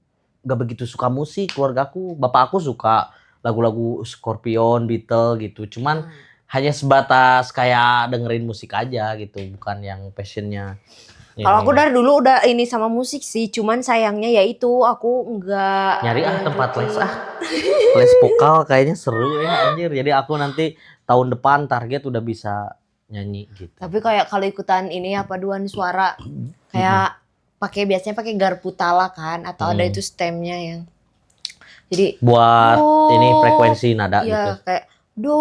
gak begitu suka musik. Keluarga aku, bapak aku suka lagu-lagu Scorpion, Beatles gitu. Cuman hanya sebatas kayak dengerin musik aja gitu, bukan yang passionnya. Kalau aku dari dulu udah ini sama musik sih, cuman sayangnya yaitu aku enggak nyari tempat les les vokal kayaknya seru ya anjir. Jadi aku nanti tahun depan target udah bisa nyanyi gitu. Tapi kayak kalau ikutan ini ya paduan suara kayak biasanya pakai garpu tala kan, atau ada itu stemnya yang jadi buat ini frekuensi nada iya, gitu. Kayak do,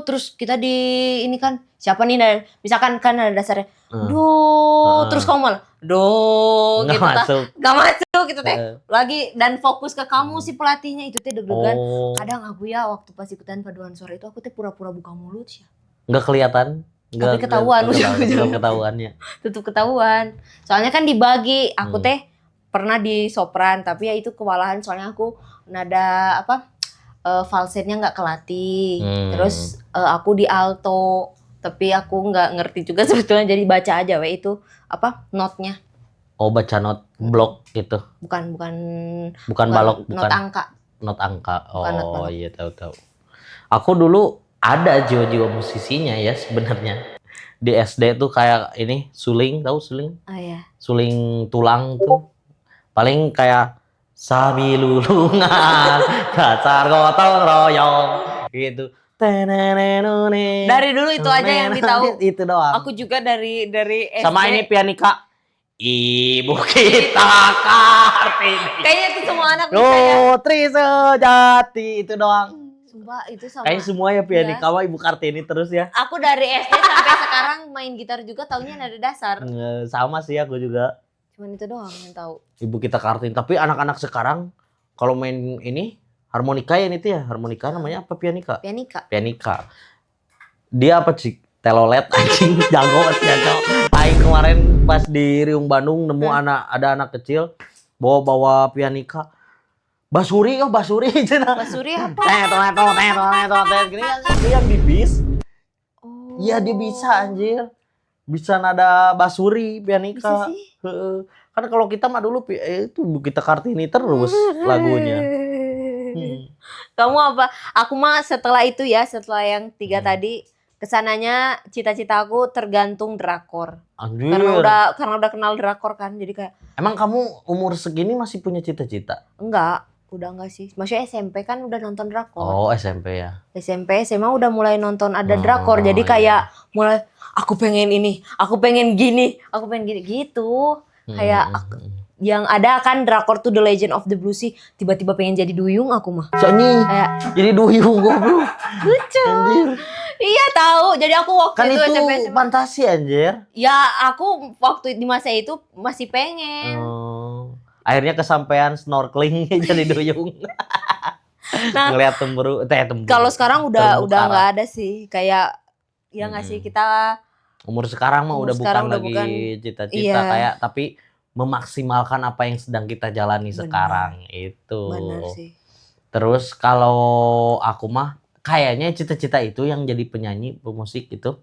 terus kita di ini kan siapa nih, misalkan kan ada dasarnya do, terus kamu malah do nggak gitu masuk. Gak masuk gitu teh. Lagi dan fokus ke kamu si pelatihnya itu teh deg-degan. Kadang aku ya waktu pas ikutan paduan suara itu aku teh pura-pura buka mulut sih. Nggak kelihatan. Tapi ketahuan ketahuannya. Tutup ketahuan. Soalnya kan dibagi, aku teh pernah di sopran, tapi ya itu kewalahan soalnya aku nada falsetnya nggak kelatih. Terus aku di alto, tapi aku nggak ngerti juga sebetulnya, jadi baca aja itu notnya. Oh, baca not blok gitu. Bukan balok, bukan not angka. Not angka. Bukan Iya tahu. Aku dulu ada jiwa-jiwa musisinya ya sebenarnya. Di SD tuh kayak ini suling, tahu suling? Oh iya. Suling tulang tuh. Paling kayak sabi lulungan, dasar gotong royong gitu. Dari dulu itu aja yang ditahu. Itu doang. Aku juga dari SD. Sama ini pianika. Ibu kita Kartini. Kayaknya itu semua anak bisa ya. Putri sejati itu doang. Sumpah itu sama. Kayaknya semua ya pianika sama Ibu Kartini terus ya. Aku dari SD sampai sekarang main gitar juga taunya nada dasar. Sama sih aku juga. Cuman itu doang yang tahu. Ibu kita Kartini. Tapi anak-anak sekarang kalau main ini harmonika ya itu ya. Harmonika namanya apa, pianika? Pianika. Dia apa sih? Telolet anjing jago. Aing kemarin pas di Riung Bandung nemu ada anak kecil bawa pianika. Basuri cenah. Basuri apa? Gini kan dia di bis. Iya dia bisa anjir. Bisa nada basuri pianika. Kan kalau kita mah dulu itu kita Kartini terus lagunya. Kamu apa? Aku mah setelah itu ya, setelah yang 3 tadi, kesananya cita-cita aku tergantung drakor. Anjir. Karena udah kenal drakor kan, jadi kayak. Emang kamu umur segini masih punya cita-cita? Enggak sih. Maksudnya SMP kan udah nonton drakor. Oh SMP ya. SMP, SMA udah mulai nonton ada drakor, jadi kayak mulai aku pengen ini, aku pengen gini gitu. Kayak yang ada kan drakor tuh The Legend of the Blue Sea, tiba-tiba pengen jadi duyung aku mah. Soalnya jadi duyung goblok. Lucu. Anjir. Iya tahu. Jadi aku waktu kan itu SMP SMA. Fantasi anjir. Ya aku waktu di masa itu masih pengen. Akhirnya kesampaian snorkeling jadi duyung. Nah, ngeliat temburu. Kalau sekarang udah nggak ada sih. Kayak ya nggak sih, kita umur sekarang mah udah bukan lagi cita-cita kayak, tapi memaksimalkan apa yang sedang kita jalani sekarang itu. Benar sih. Terus kalau aku mah kayaknya cita-cita itu yang jadi penyanyi, pemusik itu.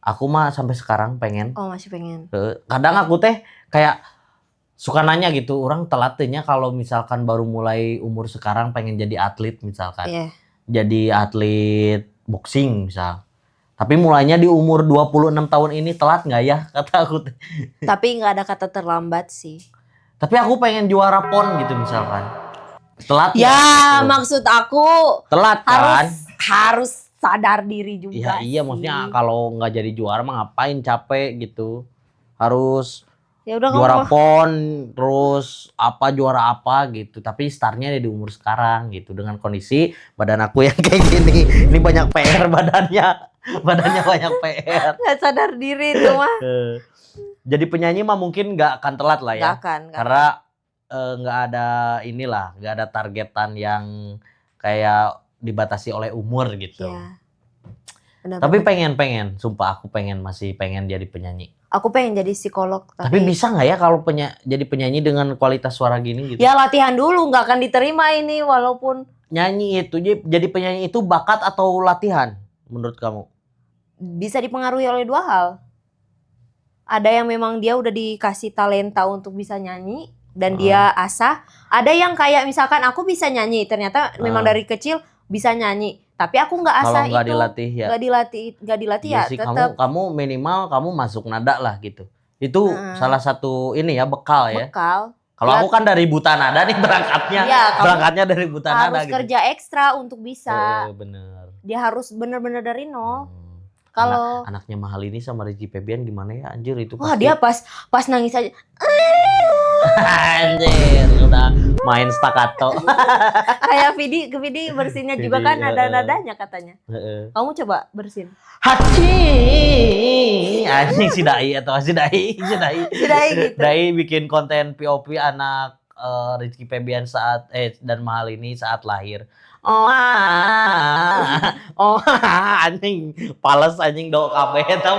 Aku mah sampai sekarang pengen. Oh, masih pengen. Kadang aku teh kayak suka nanya gitu, orang telatnya kalau misalkan baru mulai umur sekarang pengen jadi atlet misalkan. Jadi atlet boxing misal. Tapi mulainya di umur 26 tahun ini telat nggak ya? Kata aku. Tapi nggak ada kata terlambat sih. Tapi aku pengen juara PON gitu misalkan. Telat ya gitu. Maksud aku telat kan? Harus sadar diri juga. Ya iya, maksudnya kalau nggak jadi juara mah ngapain, capek gitu. Harus ya udah juara PON, terus juara apa gitu. Tapi startnya di umur sekarang gitu. Dengan kondisi badan aku yang kayak gini. Ini banyak PR badannya banyak PR. Nggak sadar diri itu mah. Jadi penyanyi mah mungkin nggak akan telat lah ya. Nggak akan. Karena nggak ada nggak ada targetan yang kayak dibatasi oleh umur gitu. Ya. Tapi pengen, sumpah aku masih pengen jadi penyanyi. Aku pengen jadi psikolog. Tapi bisa nggak ya kalau jadi penyanyi dengan kualitas suara gini gitu? Ya latihan dulu, nggak akan diterima ini walaupun. Nyanyi itu, jadi penyanyi itu bakat atau latihan menurut kamu? Bisa dipengaruhi oleh dua hal. Ada yang memang dia udah dikasih talenta untuk bisa nyanyi dan dia asah. Ada yang kayak misalkan aku bisa nyanyi, ternyata memang dari kecil bisa nyanyi. Tapi aku nggak asah itu. Kalau nggak dilatih ya. Nggak dilatih ya. Sih, kamu minimal kamu masuk nada lah gitu. Itu salah satu ini ya, bekal ya. Bekal. Kalau aku kan dari buta nada nih berangkatnya. Ya, berangkatnya dari buta nada gitu. Harus kerja ekstra untuk bisa. Bener. Dia harus bener-bener dari nol. Kalau anaknya Mahal ini sama Rizky Febian gimana ya, anjir itu pasti. Wah, dia pas nangis aja. Anjir, udah main staccato. Kayak Vidi bersinnya juga kan ada nadanya katanya. Kamu coba bersin. Haci. Anjing si Dai atau si Dai gitu. Dai bikin konten POV anak Rizky Febian saat dan Mahal ini saat lahir. Anjing pales anjing do kabeh tau.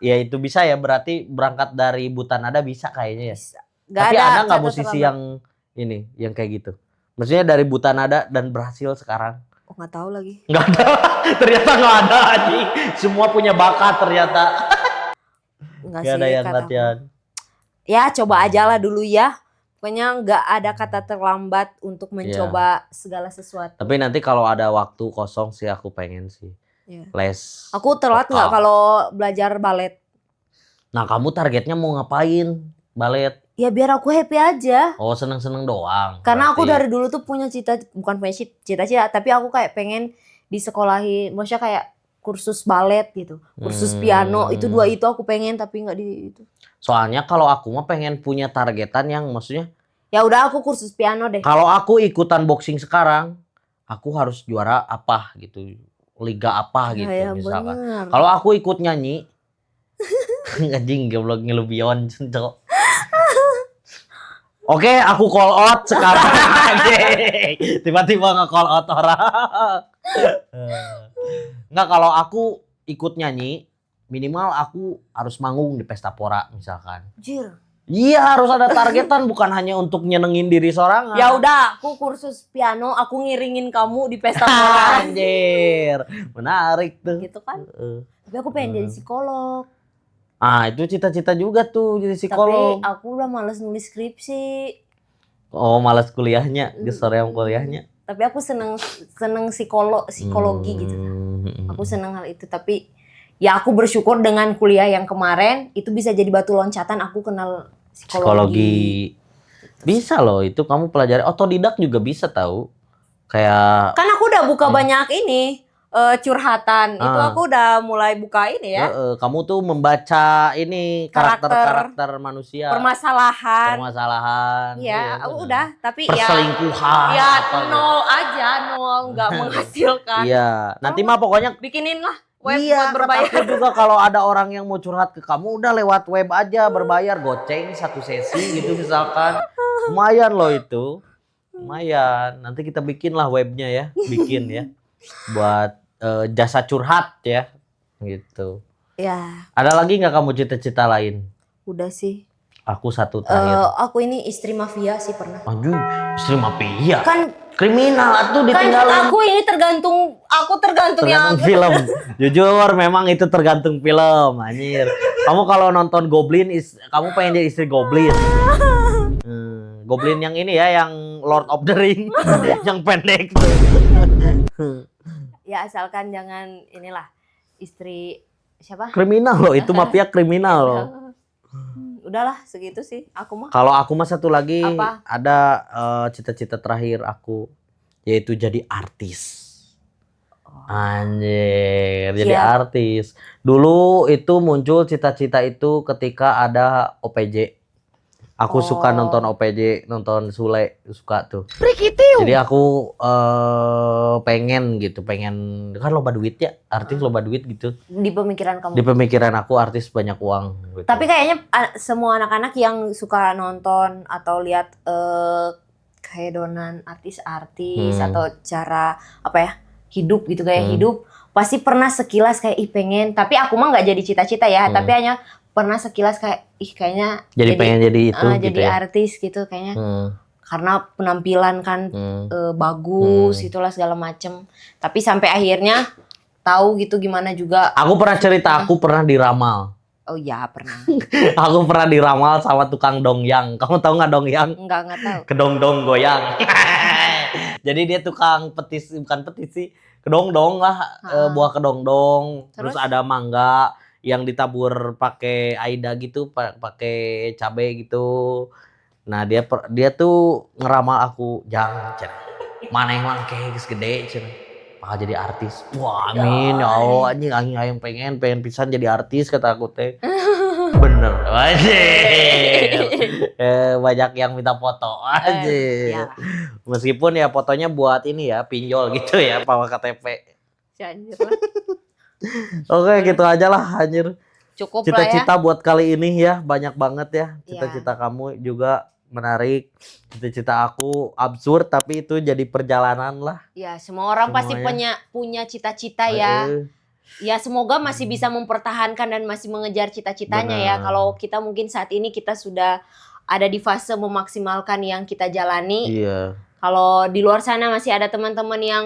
Ya itu bisa ya, berarti berangkat dari buta nada bisa kayaknya ya. Bisa. Tapi ada nggak musisi yang ini yang kayak gitu? Maksudnya dari buta nada dan berhasil sekarang? Oh, nggak tahu lagi. Nggak ada. Ternyata nggak ada anjing. Semua punya bakat ternyata. Nggak ada yang latihan. Ya coba aja lah dulu ya. Pokoknya nggak ada kata terlambat untuk mencoba segala sesuatu. Tapi nanti kalau ada waktu kosong sih aku pengen sih les. Aku telat nggak kalau belajar balet? Nah kamu targetnya mau ngapain balet? Ya biar aku happy aja. Oh seneng-seneng doang. Karena berarti aku dari dulu tuh punya bukan punya cita-cita, tapi aku kayak pengen disekolahin. Maksudnya kayak kursus balet gitu, kursus piano, itu dua itu aku pengen tapi nggak di itu. Soalnya kalau aku mah pengen punya targetan yang maksudnya. Ya udah aku kursus piano deh. Kalau aku ikutan boxing sekarang, aku harus juara apa gitu, liga apa gitu misalkan. Kalau aku ikut nyanyi, anjing goblok ngelubion cok. Oke, aku call out sekarang. Tiba-tiba nge-call out orang. Nggak, kalau aku ikut nyanyi, minimal aku harus manggung di pesta pora misalkan. Jir. Iya, harus ada targetan, bukan hanya untuk nyenengin diri sorangan. Ya udah, aku kursus piano, aku ngiringin kamu di pesta pora. Anjir, menarik tuh. Gitu kan? Tapi aku pengen jadi psikolog. Ah, itu cita-cita juga tuh jadi psikolog. Tapi aku udah males nulis skripsi. Oh, malas kuliahnya, gesoream kuliahnya. Tapi aku seneng psikologi gitu. Aku seneng hal itu, tapi ya aku bersyukur dengan kuliah yang kemarin itu bisa jadi batu loncatan aku kenal psikologi. Bisa loh, itu kamu pelajari otodidak juga bisa tahu. Kayak kan aku udah buka banyak ini curhatan. Itu aku udah mulai buka ini ya. Kamu tuh membaca ini karakter manusia. Permasalahan. Ya, udah, tapi perselingkuhan. Ya nol aja, nggak menghasilkan. Iya, nanti mah pokoknya bikinin lah web berbayar. Aku juga kalau ada orang yang mau curhat ke kamu udah lewat web aja berbayar, goceng satu sesi gitu misalkan. Lumayan loh itu. Lumayan. Nanti kita bikin lah webnya ya, bikin ya. Buat jasa curhat ya gitu. Ya. Ada lagi nggak kamu cita-cita lain? Udah sih. Aku satu terakhir. Aku ini istri mafia sih pernah. Anjir, istri mafia. Kan kriminal tuh ditinggalin. Kan aku ini tergantung yang film. Jujur memang itu tergantung film, anjir. Kamu kalau nonton Goblin, kamu pengen jadi istri Goblin. Goblin yang ini ya, yang Lord of the Ring, yang pendek tuh. Ya asalkan jangan inilah istri siapa? Kriminal loh, itu mafia kriminal loh. Udahlah segitu sih aku mah. Kalau aku mah satu lagi Apa? ada cita-cita terakhir aku, yaitu jadi artis. Anjir, jadi artis. Dulu itu muncul cita-cita itu ketika ada OPJ. Aku suka nonton OPJ, nonton Sule, suka tuh. Jadi aku pengen kan loba duit ya, artis loba duit gitu. Di pemikiran kamu? Di pemikiran aku artis banyak uang. Gitu. Tapi kayaknya semua anak-anak yang suka nonton atau lihat kehedonan artis-artis atau cara apa ya hidup gitu kayak hidup, pasti pernah sekilas kayak pengen. Tapi aku mah nggak jadi cita-cita ya, tapi hanya pernah sekilas kayak kayaknya jadi pengen jadi itu jadi gitu ya? artis gitu kayaknya karena penampilan kan bagus itulah segala macem, tapi sampai akhirnya tahu gitu gimana juga. Aku pernah cerita aku pernah diramal. Oh iya pernah. Aku pernah diramal sama tukang dongyang. Kamu tahu nggak dongyang? Nggak tahu. Kedong-dong goyang. Jadi dia tukang bukan petisi, kedong-dong lah, buah kedong-dong. Terus ada mangga yang ditabur pakai aida gitu, pakai cabai gitu. Nah dia tuh ngeramal aku, jangan mana yang langke gede cen, bakal jadi artis. Wah amin ya Allah, anjing aing pengen pisan jadi artis kata aku teh. Bener anjir. Banyak yang minta foto anjir. Ya. Meskipun ya fotonya buat ini ya pinjol gitu ya, bawa KTP. Anjir lah. Oke, gitu aja lah anjir. Cukup cita-cita lah ya. Buat kali ini ya, banyak banget ya. Cita-cita kamu juga menarik. Cita-cita aku absurd tapi itu jadi perjalanan lah. Ya, semua orang pasti punya cita-cita ya. Ya, semoga masih bisa mempertahankan dan masih mengejar cita-citanya ya. Kalau kita mungkin saat ini kita sudah ada di fase memaksimalkan yang kita jalani. Iya. Kalau di luar sana masih ada teman-teman yang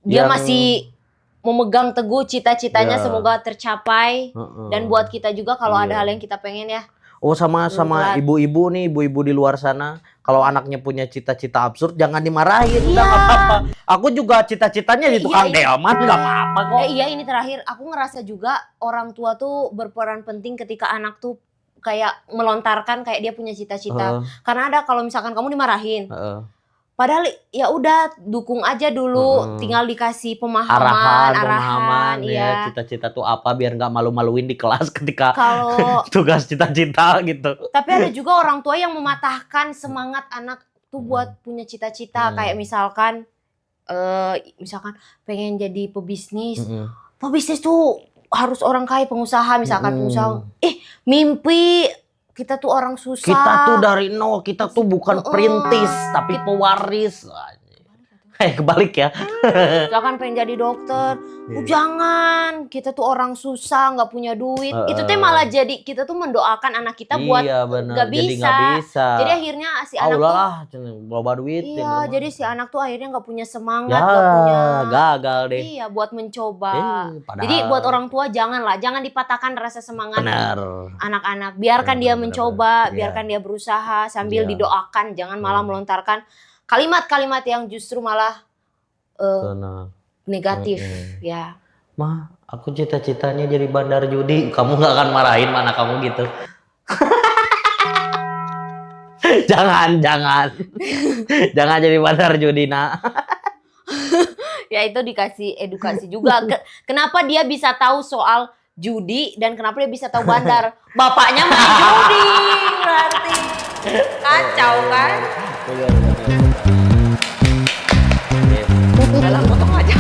dia masih memegang teguh cita-citanya, semoga tercapai. Dan buat kita juga kalau ada hal yang kita pengen ya. Oh sama ibu-ibu nih, ibu-ibu di luar sana, kalau anaknya punya cita-cita absurd jangan dimarahin, udah nggak apa-apa. Aku juga cita-citanya di tukang delman, nggak apa-apa kok. Iya ini terakhir, aku ngerasa juga orang tua tuh berperan penting ketika anak tuh kayak melontarkan kayak dia punya cita-cita. Karena ada kalau misalkan kamu dimarahin. Padahal ya udah dukung aja dulu, tinggal dikasih arahan ya. Cita-cita tuh apa biar nggak malu-maluin di kelas ketika kalau tugas cita-cita gitu. Tapi ada juga orang tua yang mematahkan semangat anak tuh buat punya cita-cita, kayak misalkan pengen jadi pebisnis. Pebisnis tuh harus orang kaya, pengusaha misalkan pengusaha. Mimpi kita tuh orang susah. Kita tuh dari nol, kita tuh bukan perintis tapi pewaris. Kebalik ya. Misalkan pengen jadi dokter, jangan, kita tuh orang susah, nggak punya duit. Itu tuh malah jadi kita tuh mendoakan anak kita buat nggak bisa. Jadi akhirnya si anak tuh loba duit. Iya, jadi si anak tuh akhirnya nggak punya semangat, nggak punya. Gagal deh. Iya, buat mencoba. Jadi buat orang tua jangan dipatahkan rasa semangat anak-anak. Biarkan dia mencoba, biarkan dia berusaha sambil didoakan. Jangan malah melontarkan kalimat-kalimat yang justru malah negatif ya. Mah, aku cita-citanya jadi bandar judi. Kamu nggak akan marahin mana kamu gitu. jangan jadi bandar judi nak. Ya itu dikasih edukasi juga. Kenapa dia bisa tahu soal judi dan kenapa dia bisa tahu bandar? Bapaknya main judi berarti. Kacau kan? Dalam potong aja.